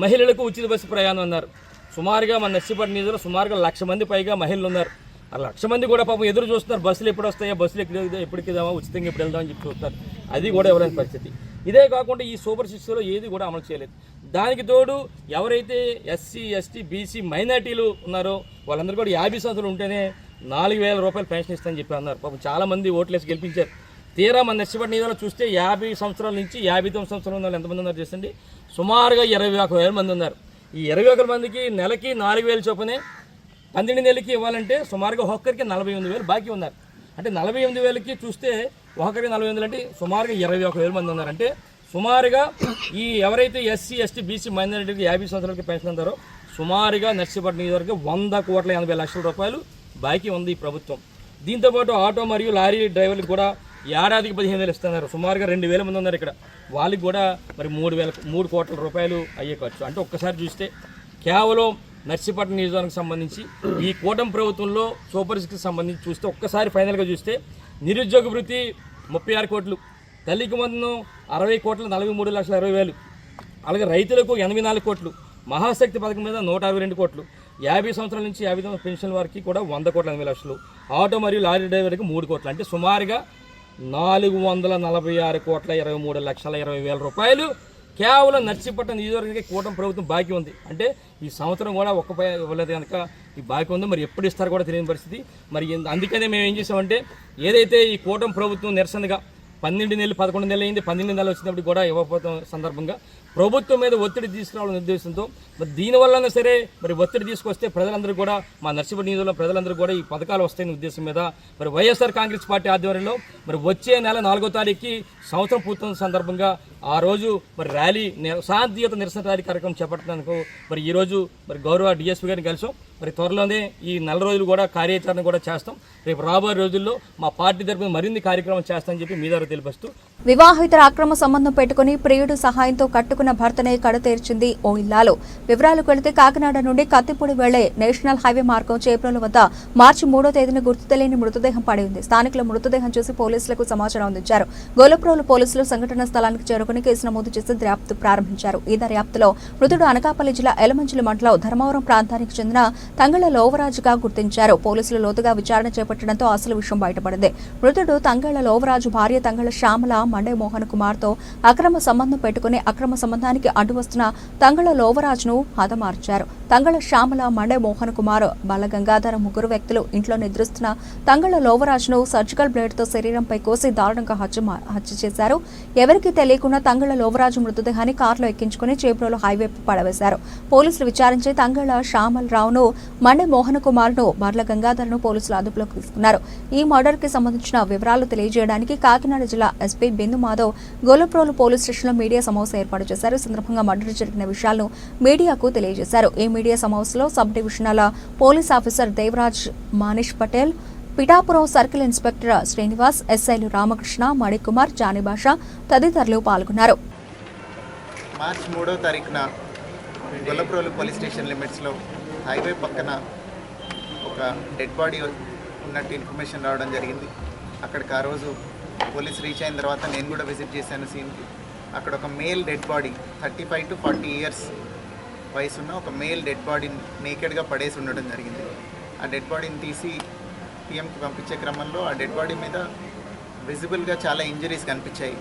మహిళలకు ఉచిత బస్సు ప్రయాణం అన్నారు. సుమారుగా మన నర్సీపట్నం నియోజకవర్గంలో సుమారుగా 1,00,000 మంది పైగా మహిళలు ఉన్నారు. ఆ 1,00,000 మంది కూడా పాపం ఎదురు చూస్తున్నారు. బస్సులు ఎప్పుడు వస్తాయా, బస్సులు ఎప్పటికిదామా, ఉచితంగా ఎప్పుడు వెళ్దామని చెప్పి చూస్తారు. అది కూడా ఇవ్వలేని పరిస్థితి. ఇదే కాకుండా ఈ సూపర్ 6లో ఏది కూడా అమలు చేయలేదు. దానికి తోడు ఎవరైతే ఎస్సీ, ఎస్టీ, బీసీ మైనార్టీలు ఉన్నారో వాళ్ళందరూ కూడా 50 సంవత్సరాలు ఉంటేనే 4,000 రూపాయలు పెన్షన్ ఇస్తామని చెప్పి అన్నారు. పాపం చాలామంది ఓట్లేసి గెలిపించారు. తీరా మన నర్సీపట్నం నియోజకవర్గంలో చూస్తే 50 సంవత్సరాల నుంచి 59 సంవత్సరాలు ఉన్న వాళ్ళు ఎంతమంది ఉన్నారు చేసండి? సుమారుగా 21,000 మంది ఉన్నారు. ఈ 21,000 మందికి నెలకి 4,000 చొప్పునే 12 నెలలకి ఇవ్వాలంటే సుమారుగా ఒక్కొక్కరికి 48,000 బాకీ ఉన్నారు. అంటే 48,000కి చూస్తే ఒక్కొక్కరికి 48,000 అంటే సుమారుగా 21,000 మంది ఉన్నారు. అంటే సుమారుగా ఈ ఎవరైతే ఎస్సీ, ఎస్టీ, బీసీ మైనారిటీకి 50 సంవత్సరాలకి పెన్షన్ అంటారో సుమారుగా నర్సీపట్నం నియోజకవర్గం 100,80,00,000 రూపాయలు బాకీ ఉంది ఈ ప్రభుత్వం. దీంతోపాటు ఆటో మరియు లారీ డ్రైవర్లకు కూడా ఏడాదికి 15,000 ఇస్తున్నారు. సుమారుగా 2,000 మంది ఉన్నారు ఇక్కడ. వాళ్ళకి కూడా మరి 3 కోట్ల రూపాయలు అయ్యే ఖర్చు. అంటే ఒక్కసారి చూస్తే కేవలం నర్సీపట్నం నియోజకవర్గానికి సంబంధించి ఈ కూటమి ప్రభుత్వంలో సూపర్ 6కి సంబంధించి చూస్తే ఒక్కసారి ఫైనల్గా చూస్తే నిరుద్యోగ వృత్తి 36 కోట్లు, తల్లికి 100 60 కోట్లు 43,20,000, అలాగే రైతులకు 84 కోట్లు, మహాశక్తి పథకం మీద 162 కోట్లు, 50 సంవత్సరాల నుంచి 59 పెన్షన్ వారికి కూడా 100 కోట్ల 80 లక్షలు, ఆటో మరియు లారీ డ్రైవర్కి 3 కోట్లు. అంటే సుమారుగా 446 కోట్ల 23,20,000 రూపాయలు కేవలం నర్సీపట్నం నియోజకవర్గానికి కూటమి ప్రభుత్వం బాకీ ఉంది. అంటే ఈ సంవత్సరం కూడా ఒక్క ఇవ్వలేదు కనుక ఈ బాకీ ఉందో మరి ఎప్పుడు ఇస్తారో కూడా తెలియని పరిస్థితి. మరి అందుకనే మేము ఏం చేసామంటే ఏదైతే ఈ కూటమి ప్రభుత్వం నిరసనగా 12 నెలలు 11 నెలలు అయింది, 12 నెలలు వచ్చినప్పుడు కూడా ఇవ్వకపోతే సందర్భంగా ప్రభుత్వం మీద ఒత్తిడి తీసుకురావాలనే ఉద్దేశంతో మరి దీనివల్లనే సరే మరి ఒత్తిడి తీసుకొస్తే ప్రజలందరూ కూడా మా నర్సీపట్నం నియోజకవర్గంలో ప్రజలందరూ కూడా ఈ పథకాలు వస్తాయనే ఉద్దేశం మీద మరి వైఎస్ఆర్ కాంగ్రెస్ పార్టీ ఆధ్వర్యంలో మరి వచ్చే నెల 4వ తారీఖుకి సంవత్సరం పూర్తయిన సందర్భంగా ఆ రోజు మరి ర్యాలీ శాంతియుత నిరసన ర్యాలీ కార్యక్రమం చేపట్టడానికి మరి ఈరోజు మరి గౌరవ డిఎస్పీ గారిని కలిసాం. మరి త్వరలోనే ఈ 4 రోజులు కూడా కార్యాచరణ కూడా చేస్తాం. రేపు రాబోయే రోజుల్లో మా పార్టీ తరపున మరిన్ని కార్యక్రమం చేస్తామని చెప్పి మీ ద్వారా తెలియపరుస్తూ వివాహితర అక్రమ సంబంధం పెట్టుకుని ప్రియుడు సహాయంతో కట్టుకున్న భర్తనే కడతేర్చింది ఓ ఇల్లాలు. వివరాలకు వెళితే కాకినాడ నుండి కత్తిపూడి వెళ్లే నేషనల్ హైవే మార్గం చేబ్రోలు వద్ద మార్చి 3వ తేదీన గుర్తు తెలియని మృతదేహం పడి ఉంది. స్థానికులు మృతదేహం చూసి పోలీసులకు సమాచారం అందించారు. గోలప్రోలు పోలీసులు సంఘటనా స్థలానికి చేరుకుని కేసు నమోదు చేసి దర్యాప్తు ప్రారంభించారు. ఈ దర్యాప్తులో మృతుడు అనకాపల్లి జిల్లా ఎలమంచిలి మండలం ధర్మవరం ప్రాంతానికి చెందిన తంగళ్ల లోవరాజుగా గుర్తించారు. పోలీసులు లోతుగా విచారణ చేపట్టడంతో అసలు విషయం బయటపడింది. మృతుడు తంగళ్ల లోవరాజు భార్య తంగళ్ల శ్యామల మండే మోహన్ కుమార్తో అక్రమ సంబంధం పెట్టుకుని అక్రమ సంబంధానికి అడ్డు వస్తున్న తంగళ్ల లోవరాజును హతమార్చారు. తంగళ్ల శ్యామల మండే మోహన్ కుమార్ బాలగంగాధర ముగ్గురు వ్యక్తులు ఇంట్లో నిద్రిస్తున్న తంగళ్ల లోవరాజును సర్జికల్ బ్లేడ్తో శరీరంపై కోసి దారుణంగా హత్య చేశారు. ఎవరికీ తెలియకుండా తంగళ్ల లోవరాజు మృతదేహాన్ని కారులో ఎక్కించుకుని చేబ్రోలు హైవే పడవేశారు. పోలీసులు విచారించి తంగళ్ల శ్యామల్ రావును మండే మోహన్ కుమార్ను బార్ల గంగాధర్ను పోలీసులు అదుపులోకి తీసుకున్నారు. ఈ మర్డర్ కి సంబంధించిన వివరాలు తెలియజేయడానికి కాకినాడ జిల్లా ఎస్పీ బిందు మాధవ్ గోలప్రోలు పోలీస్ స్టేషన్లో మీడియా సమావేశం ఏర్పాటు చేశారు. ఈ సందర్భంగా మర్డర్ జరిగిన విషయాలను మీడియాకు తెలియజేశారు. ఈ మీడియా సమావేశంలో sub divisional police officer Devaraj Manish Patel, Pithapuram circle inspector Srinivas, ఎస్ఐలు రామకృష్ణ, మణికుమార్, జానీభాష తదితరులు పాల్గొన్నారు. మార్చి 3వ తారీఖున గొల్లప్రోలు పోలీస్ స్టేషన్ లిమిట్స్లో హైవే పక్కన ఒక డెడ్ బాడీ ఉన్నట్టు ఇన్ఫర్మేషన్ రావడం జరిగింది. అక్కడికి ఆ రోజు పోలీస్ రీచ్ అయిన తర్వాత నేను కూడా విజిట్ చేశాను సీన్కి. అక్కడ ఒక male dead body 35 to 40 years వయసున్న ఒక మేల్ డెడ్ బాడీని నేకెడ్గా పడేసి ఉండడం జరిగింది. ఆ డెడ్ బాడీని తీసి పిఎంకి పంపించే క్రమంలో ఆ డెడ్ బాడీ మీద విజిబుల్గా చాలా ఇంజరీస్ కనిపించాయి.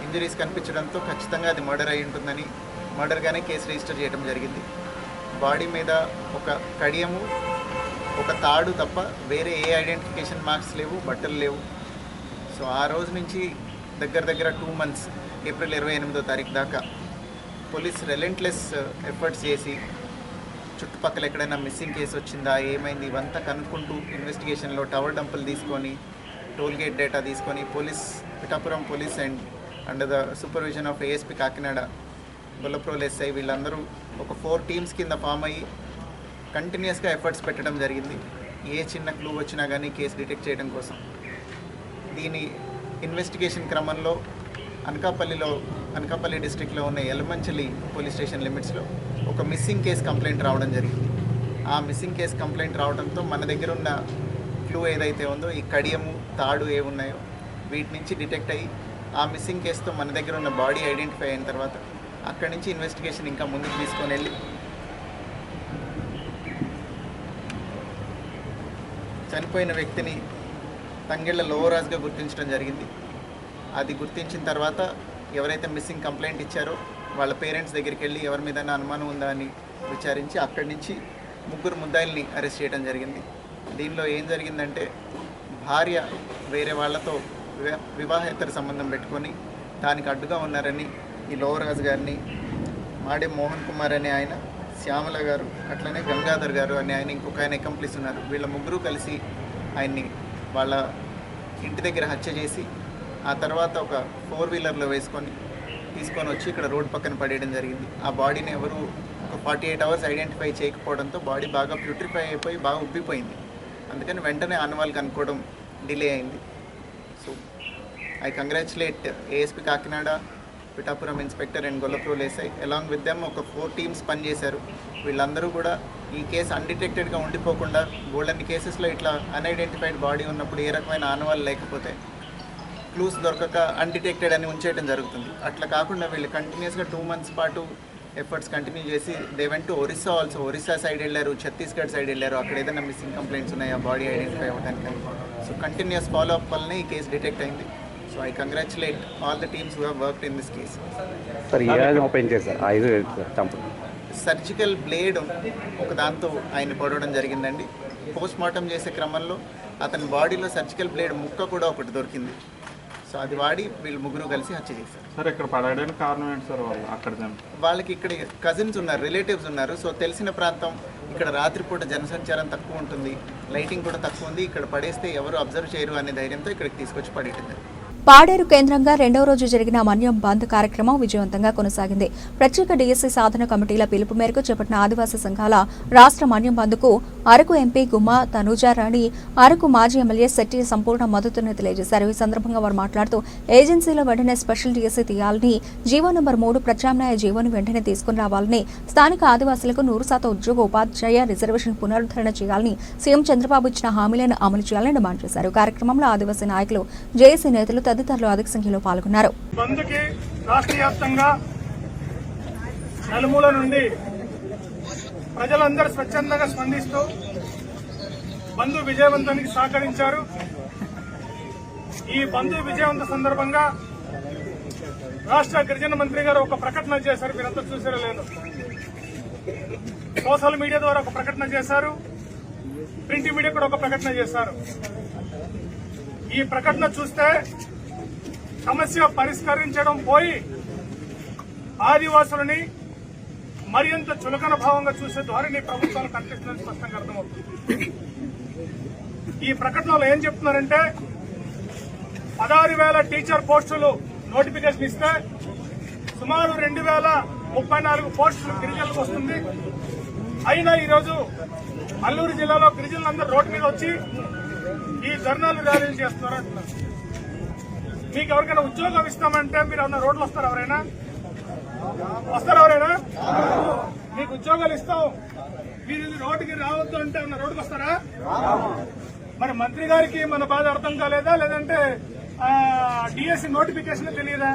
ఇంజరీస్ కనిపించడంతో ఖచ్చితంగా అది మర్డర్ అయి ఉంటుందని మర్డర్గానే కేసు రిజిస్టర్ చేయడం జరిగింది. బాడీ మీద ఒక కడియము, ఒక తాడు తప్ప వేరే ఏ ఐడెంటిఫికేషన్ మార్క్స్ లేవు, బట్టలు లేవు. సో ఆ రోజు నుంచి దగ్గర 2 months ఏప్రిల్ 28వ తారీఖు దాకా పోలీస్ రెలెంట్లెస్ ఎఫర్ట్స్ చేసి చుట్టుపక్కల ఎక్కడైనా మిస్సింగ్ కేసు వచ్చిందా, ఏమైంది, ఇవంతా కనుక్కుంటూ ఇన్వెస్టిగేషన్లో టవర్ డంపులు తీసుకొని, టోల్ గేట్ డేటా తీసుకొని Pithapuram police and under the supervision of ASP Kakinada, Gollaprolu SI వీళ్ళందరూ ఒక 4 teams కింద ఫామ్ అయ్యి కంటిన్యూస్గా ఎఫర్ట్స్ పెట్టడం జరిగింది. ఏ చిన్న క్లూ వచ్చినా కానీ కేసు డిటెక్ట్ చేయడం కోసం. దీని ఇన్వెస్టిగేషన్ క్రమంలో అనకాపల్లి డిస్ట్రిక్ట్లో ఉన్న ఎలమంచిలి పోలీస్ స్టేషన్ లిమిట్స్లో ఒక మిస్సింగ్ కేసు కంప్లైంట్ రావడం జరిగింది. ఆ మిస్సింగ్ కేసు కంప్లైంట్ రావడంతో మన దగ్గర ఉన్న క్లూ ఏదైతే ఉందో, ఈ కడియము, తాడు ఏమున్నాయో వీటి నుంచి డిటెక్ట్ అయ్యి ఆ మిస్సింగ్ కేసుతో మన దగ్గర ఉన్న బాడీ ఐడెంటిఫై అయిన తర్వాత అక్కడి నుంచి ఇన్వెస్టిగేషన్ ఇంకా ముందుకు తీసుకొని వెళ్ళి చనిపోయిన వ్యక్తిని తంగెళ్ల లోవరాజుగా గుర్తించడం జరిగింది. అది గుర్తించిన తర్వాత ఎవరైతే మిస్సింగ్ కంప్లైంట్ ఇచ్చారో వాళ్ళ పేరెంట్స్ దగ్గరికి వెళ్ళి ఎవరి మీద అనుమానం ఉందా అని విచారించి అక్కడి నుంచి 3 ముద్దాయిల్ని అరెస్ట్ చేయడం జరిగింది. దీనిలో ఏం జరిగిందంటే, భార్య వేరే వాళ్ళతో వివాహేతర సంబంధం పెట్టుకొని దానికి అడ్డుగా ఉన్నారని ఈ లోవరాజు గారిని, మాడే మోహన్ కుమార్ అనే ఆయన, శ్యామల గారు, అట్లనే గంగాధర్ గారు అనే ఆయన, ఇంకొక ఆయన అకంప్లిస్ ఉన్నారు. వీళ్ళ 3 కలిసి ఆయన్ని వాళ్ళ ఇంటి దగ్గర హత్య చేసి ఆ తర్వాత ఒక 4-wheelerలో తీసుకొని వచ్చి ఇక్కడ రోడ్ పక్కన పడేయడం జరిగింది. ఆ బాడీని ఎవరు ఒక 48 hours ఐడెంటిఫై చేయకపోవడంతో బాడీ బాగా ప్యూట్రిఫై అయిపోయి బాగా ఉబ్బిపోయింది. అందుకని వెంటనే ఆనవాళ్ళు కనుక్కోవడం డిలే అయింది. So I congratulate ASP Kakinada, Pithapuram inspector and Gollaprolu SI along with them. ఒక 4 teams పనిచేశారు. వీళ్ళందరూ కూడా ఈ కేసు అన్డిటెక్టెడ్గా ఉండిపోకుండా, గోల్డెన్ కేసెస్లో ఇట్లా అన్ఐడెంటిఫైడ్ బాడీ ఉన్నప్పుడు ఏ రకమైన ఆనవాళ్ళు లేకపోతే క్లూస్ దొరకక అన్డిటెక్టెడ్ అని ఉంచేయడం జరుగుతుంది. అట్లా కాకుండా వీళ్ళు కంటిన్యూస్గా 2 months పాటు ఎఫర్ట్స్ కంటిన్యూ చేసి they went to Orissa also. Orissa side వెళ్ళారు, ఛత్తీస్గఢ్ సైడ్ వెళ్ళారు. అక్కడ ఏదైనా మిస్సింగ్ కంప్లైంట్స్ ఉన్నాయా బాడీ ఐడెంటిఫై అవ్వడానికి. సో కంటిన్యూస్ ఫాలో అప్ వల్లనే ఈ కేసు డిటెక్ట్ అయింది. So I congratulate all the teams who have worked in this case. Surgical blade ఒక దాంతో ఆయన పొడవడం జరిగిందండి. పోస్ట్ మార్టం చేసే క్రమంలో అతని బాడీలో సర్జికల్ బ్లేడ్ ముక్క కూడా ఒకటి దొరికింది. సో అది వాడి వీళ్ళు ముగ్గురు కలిసి హత్య చేశారు. సార్ ఇక్కడ పడడానికి కారణం ఏంటి సార్? వాళ్ళు అక్కడ వాళ్ళకి ఇక్కడ కజిన్స్ ఉన్నారు, రిలేటివ్స్ ఉన్నారు. సో తెలిసిన ప్రాంతం, ఇక్కడ రాత్రిపూట జనసంచారం తక్కువ ఉంటుంది, లైటింగ్ కూడా తక్కువ ఉంది, ఇక్కడ పడేస్తే ఎవరు అబ్జర్వ్ చేయరు అనే ధైర్యంతో ఇక్కడికి తీసుకొచ్చి పడేటింది. పాడేరు కేంద్రంగా రెండవ రోజు జరిగిన మన్యం బంద్ కార్యక్రమం విజయవంతంగా కొనసాగింది. ప్రత్యేక డీఎస్సీ సాధన కమిటీల పిలుపు మేరకు చేపట్టిన ఆదివాసీ సంఘాల రాష్ట్ర మన్యం బంద్కు అరకు ఎంపీ గుమ్మా తనూజారాణి, అరకు మాజీ ఎమ్మెల్యే శెట్టి సంపూర్ణ మద్దతును తెలియజేశారు. ఈ సందర్భంగా వారు మాట్లాడుతూ ఏజెన్సీలో వెంటనే స్పెషల్ డీఎస్సీ తీయాలని, జీవో నంబర్ 3 ప్రత్యామ్నాయ జీవోను వెంటనే తీసుకుని రావాలని, స్థానిక ఆదివాసులకు 100% ఉద్యోగ ఉపాధ్యాయ రిజర్వేషన్ పునరుద్ధరణ చేయాలని, సీఎం చంద్రబాబు ఇచ్చిన హామీలను అమలు చేయాలని డిమాండ్ చేశారు. కార్యక్రమంలో ఆదివాసీ నాయకులు, జేఏసీ నేతలు తదితరులు అధిక సంఖ్యలో పాల్గొన్నారు. బంద్కి రాష్ట్ర వ్యాప్తంగా నలుమూల నుండి ప్రజలందరూ స్వచ్ఛందంగా స్పందిస్తూ బంద్ విజయవంతానికి సహకరించారు. ఈ బంద్ విజయవంత సందర్భంగా రాష్ట్ర గిరిజన మంత్రి గారు ఒక ప్రకటన చేశారు. మీరంతా చూసారో లేదు, సోషల్ మీడియా ద్వారా ఒక ప్రకటన చేశారు, ప్రింట్ మీడియా కూడా ఒక ప్రకటన చేశారు. ఈ ప్రకటన చూస్తే సమస్య పరిష్కరించడం పోయి ఆదివాసులని మరింత చులకన భావంగా చూసే ధోరణి ప్రభుత్వాలు కనిపిస్తుందని స్పష్టంగా అర్థమవుతుంది. ఈ ప్రకటనలో ఏం చెప్తున్నారంటే 16,000 టీచర్ పోస్టులు నోటిఫికేషన్ ఇస్తే సుమారు 2,034 పోస్టులు గిరిజనులకు వస్తుంది. అయినా ఈరోజు అల్లూరు జిల్లాలో గిరిజనులందరూ రోడ్డు మీద వచ్చి ఈ ధర్నాలు ర్యాలీలు చేస్తున్నారు అంటున్నారు. మీకు ఎవరికైనా ఉద్యోగం ఇస్తామంటే మీరు అన్న రోడ్లు వస్తారు? ఎవరైనా వస్తారు? ఎవరైనా మీకు ఉద్యోగాలు ఇస్తాం, మీరు రోడ్డుకి రావద్దు అంటే అన్న రోడ్డుకి వస్తారా? మరి మంత్రి గారికి మన బాధ అర్థం కాలేదా, లేదంటే డిఎస్సి నోటిఫికేషన్ తెలియదా?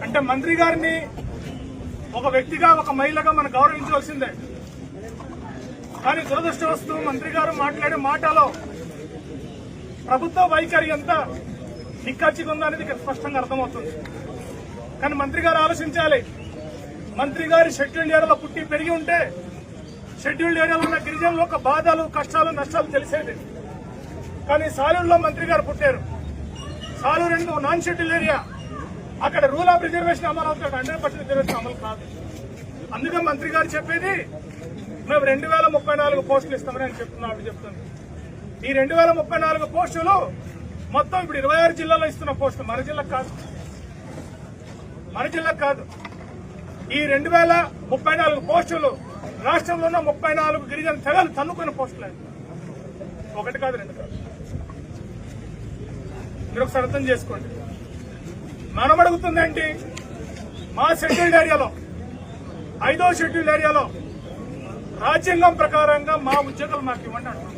అంటే మంత్రి గారిని ఒక వ్యక్తిగా, ఒక మహిళగా మనం గౌరవించవలసిందే. కానీ దురదృష్టవస్తు మంత్రి గారు మాట్లాడే మాటలో ప్రభుత్వ వైఖరి ఎంత నిక్కచ్చిగా ఉందనేది ఇక్కడ స్పష్టంగా అర్థమవుతుంది. కానీ మంత్రి గారు ఆలోచించాలి. మంత్రి గారి షెడ్యూల్డ్ ఏరియాలో పుట్టి పెరిగి ఉంటే షెడ్యూల్డ్ ఏరియాలో ఉన్న గిరిజనుల యొక్క బాధలు, కష్టాలు, నష్టాలు తెలిసేది. కానీ సాలూరులో మంత్రి గారు పుట్టారు. సాలూరు నాన్ షెడ్యూల్డ్ ఏరియా, అక్కడ రూల్ ఆఫ్ రిజర్వేషన్ అమలు అవుతాడు, 100% రిజర్వేషన్ అమలు కాదు. అందుకే మంత్రి గారు చెప్పేది మేము 2,034 పోస్టులు ఇస్తామని ఆయన చెప్తుంది. ఈ 2,034 పోస్టులు మొత్తం ఇప్పుడు 26 జిల్లాలో ఇస్తున్న పోస్టులు, మన జిల్లాకు కాదు. ఈ 2,034 పోస్టులు రాష్ట్రంలో ఉన్న 34 గిరిజన తెగలు తన్నుకున్న పోస్టులు. ఒకటి కాదు, రెండు కాదు. మీరు ఒకసారి అర్థం చేసుకోండి. మనం అడుగుతుందేంటి? మా షెడ్యూల్డ్ ఏరియాలో, 5వ షెడ్యూల్డ్ ఏరియాలో రాజ్యాంగం ప్రకారంగా మా ఉద్యోగాలు మాకు ఇవ్వండి అంటున్నాం.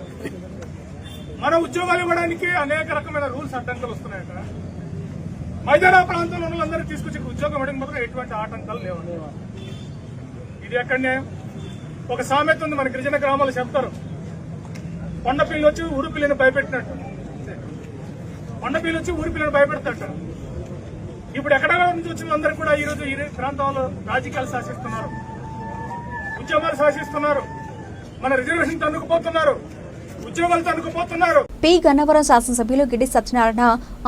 మన ఉద్యోగాలు ఇవ్వడానికి అనేక రకమైన రూల్స్ అడ్డంకులు వస్తున్నాయి. అక్కడ మైదాన ప్రాంతంలో ఉన్న వాళ్ళందరూ తీసుకొచ్చి ఉద్యోగం ఇవ్వడానికి మాత్రం ఎటువంటి ఆటంకాలు లేవు. ఇది ఎక్కడనే ఒక సామెత ఉంది, మన గిరిజన గ్రామాలు చెప్తారు, కొండపిల్లి వచ్చి ఊరు పిల్లని భయపెట్టినట్టు. కొండపిల్లి వచ్చి ఊరి పిల్లని భయపెడతాట. ఇప్పుడు ఎక్కడ నుంచి వచ్చిన వాళ్ళందరూ కూడా ఈరోజు ఈ ప్రాంతంలో రాజకీయాలు శాసిస్తున్నారు, ఉద్యమాలు శాసిస్తున్నారు, మన రిజర్వేషన్ తన్నుకుపోతున్నారు, ఉద్యోగాలు తన్నుకుపోతున్నారు. పి గన్నవరం శాసనసభ్యులు గిడ్డి సత్యనారాయణ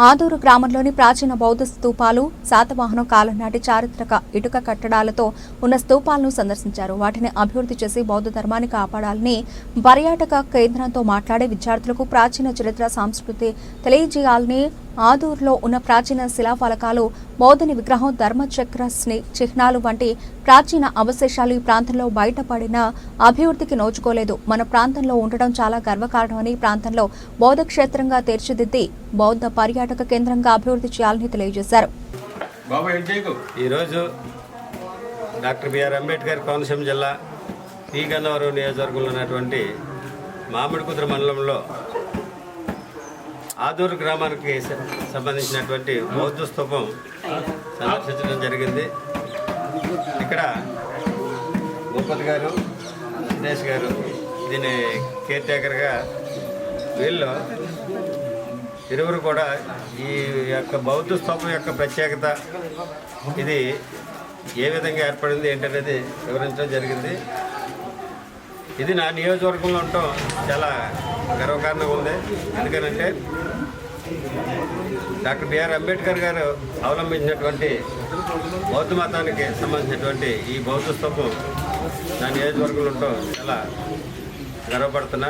ఆదూరు గ్రామంలోని ప్రాచీన బౌద్ధ స్తూపాలు, శాతవాహనం కాలం నాటి చారిత్రక ఇటుక కట్టడాలతో ఉన్న స్తూపాలను సందర్శించారు. వాటిని అభివృద్ధి చేసి బౌద్ధ ధర్మాన్ని కాపాడాలని పర్యాటక కేంద్రంతో మాట్లాడే విద్యార్థులకు ప్రాచీన చరిత్ర, సంస్కృతి తెలియజేయాలని, ఆదూరులో ఉన్న ప్రాచీన శిలాఫలకాలు, బౌద్ధుని విగ్రహం, ధర్మచక్ర చిహ్నాలు వంటి ప్రాచీన అవశేషాలు ఈ ప్రాంతంలో బయటపడిన అభివృద్ధికి నోచుకోలేదు. మన ప్రాంతంలో ఉండడం చాలా గర్వకారణమని, ప్రాంతంలో బౌద్ధ క్షేత్రంగా తీర్చిదిద్ది బౌద్ధ పర్యాటక కేంద్రంగా అభివృద్ధి చేయాలని తెలియజేశారు. ఈరోజు డాక్టర్ బిఆర్ అంబేద్కర్ కోనసీమ జిల్లా పి గన్నవరం నియోజకవర్గంలో ఉన్నటువంటి మామిడికుదురు మండలంలో ఆదూరు గ్రామానికి సంబంధించినటువంటి బౌద్ధ స్తూపం సందర్శించడం జరిగింది. ఇక్కడ భూపతి గారు, దినేష్ గారు దీని కేర్ టేకర్గా, వీళ్ళు ఇరువురు కూడా ఈ యొక్క బౌద్ధ స్తూపం యొక్క ప్రత్యేకత, ఇది ఏ విధంగా ఏర్పడింది ఏంటనేది వివరించడం జరిగింది. ఇది నా నియోజకవర్గంలో ఉండటం చాలా గర్వకారణంగా ఉంది. ఎందుకనంటే డాక్టర్ బిఆర్ అంబేద్కర్ గారు అవలంబించినటువంటి బౌద్ధ మతానికి సంబంధించినటువంటి ఈ బౌద్ధ స్తూపం నా నియోజకవర్గంలో ఉండటం చాలా గర్వపడుతున్నా.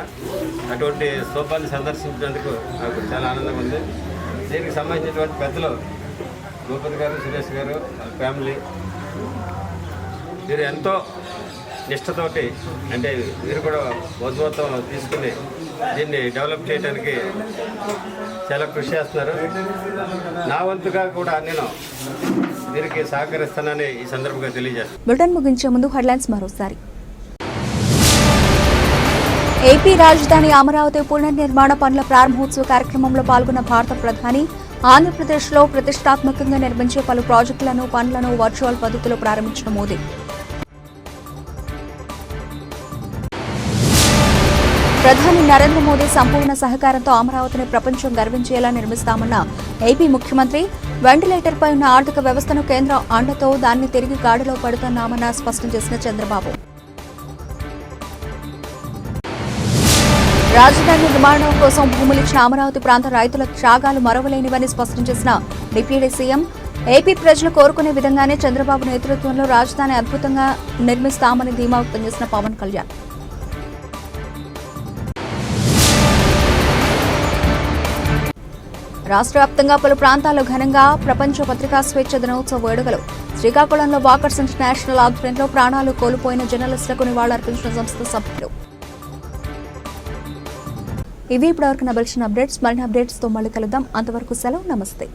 అటువంటి స్తూపాన్ని సందర్శించినందుకు నాకు చాలా ఆనందంగా ఉంది. దీనికి సంబంధించినటువంటి పెద్దలు భూపతి గారు, సురేష్ గారు, వాళ్ళ ఫ్యామిలీ వీరు ఎంతో నిష్ఠతోటి, అంటే వీరు కూడా బౌద్ధమతం తీసుకుని దీన్ని డెవలప్ చేయడానికి చాలా కృషి చేస్తున్నారు. నా వంతుగా కూడా నేను వీరికి సహకరిస్తానని ఈ సందర్భంగా తెలియజేస్తాను. బులెటిన్ ముగించే ముందు హెడ్లైన్స్ మరోసారి. ఏపీ రాజధాని అమరావతి పునర్నిర్మాణ పనుల ప్రారంభోత్సవ కార్యక్రమంలో పాల్గొన్న భారత ప్రధాని ఆంధ్రప్రదేశ్లో ప్రతిష్టాత్మకంగా నిర్మించే పలు ప్రాజెక్టులను, పనులను వర్చువల్ పద్ధతిలో ప్రారంభించిన మోదీ. ప్రధాని నరేంద్ర మోదీ సంపూర్ణ సహకారంతో అమరావతిని ప్రపంచం గర్వించేలా నిర్మిస్తామన్న ఏపీ ముఖ్యమంత్రి. వెంటిలేటర్పై ఉన్న ఆర్థిక వ్యవస్థను కేంద్ర అండతో దాన్ని తిరిగి గాడిలో పడుతున్నామన్న స్పష్టం చేసిన చంద్రబాబు. రాజధాని నిర్మాణం కోసం భూములిచ్చిన అమరావతి ప్రాంత రైతుల త్యాగాలు మరవలేనివని స్పష్టం చేసిన డిప్యూటీ సీఎం. ఏపీ ప్రజలు కోరుకునే విధంగానే చంద్రబాబు నేతృత్వంలో రాజధాని అద్భుతంగా నిర్మిస్తామని ధీమా వ్యక్తం చేసిన పవన్ కళ్యాణ్. రాష్ట్ర వ్యాప్తంగా పలు ప్రాంతాల్లో ఘనంగా ప్రపంచ పత్రికా స్వేచ్ఛ దినోత్సవ వేడుకలు. శ్రీకాకుళంలో వాకర్స్ ఇంటర్నేషనల్ ఆధ్వర్యంలో ప్రాణాలు కోల్పోయిన జర్నలిస్టులకు నివాళులర్పించిన సంస్థ సభ్యులు. ఇవి ఇప్పటివరకు నా బలిసిన అప్డేట్స్. మరిన్ని అప్డేట్స్తో మళ్ళీ కలుద్దాం. అంతవరకు సెలవు. నమస్తే.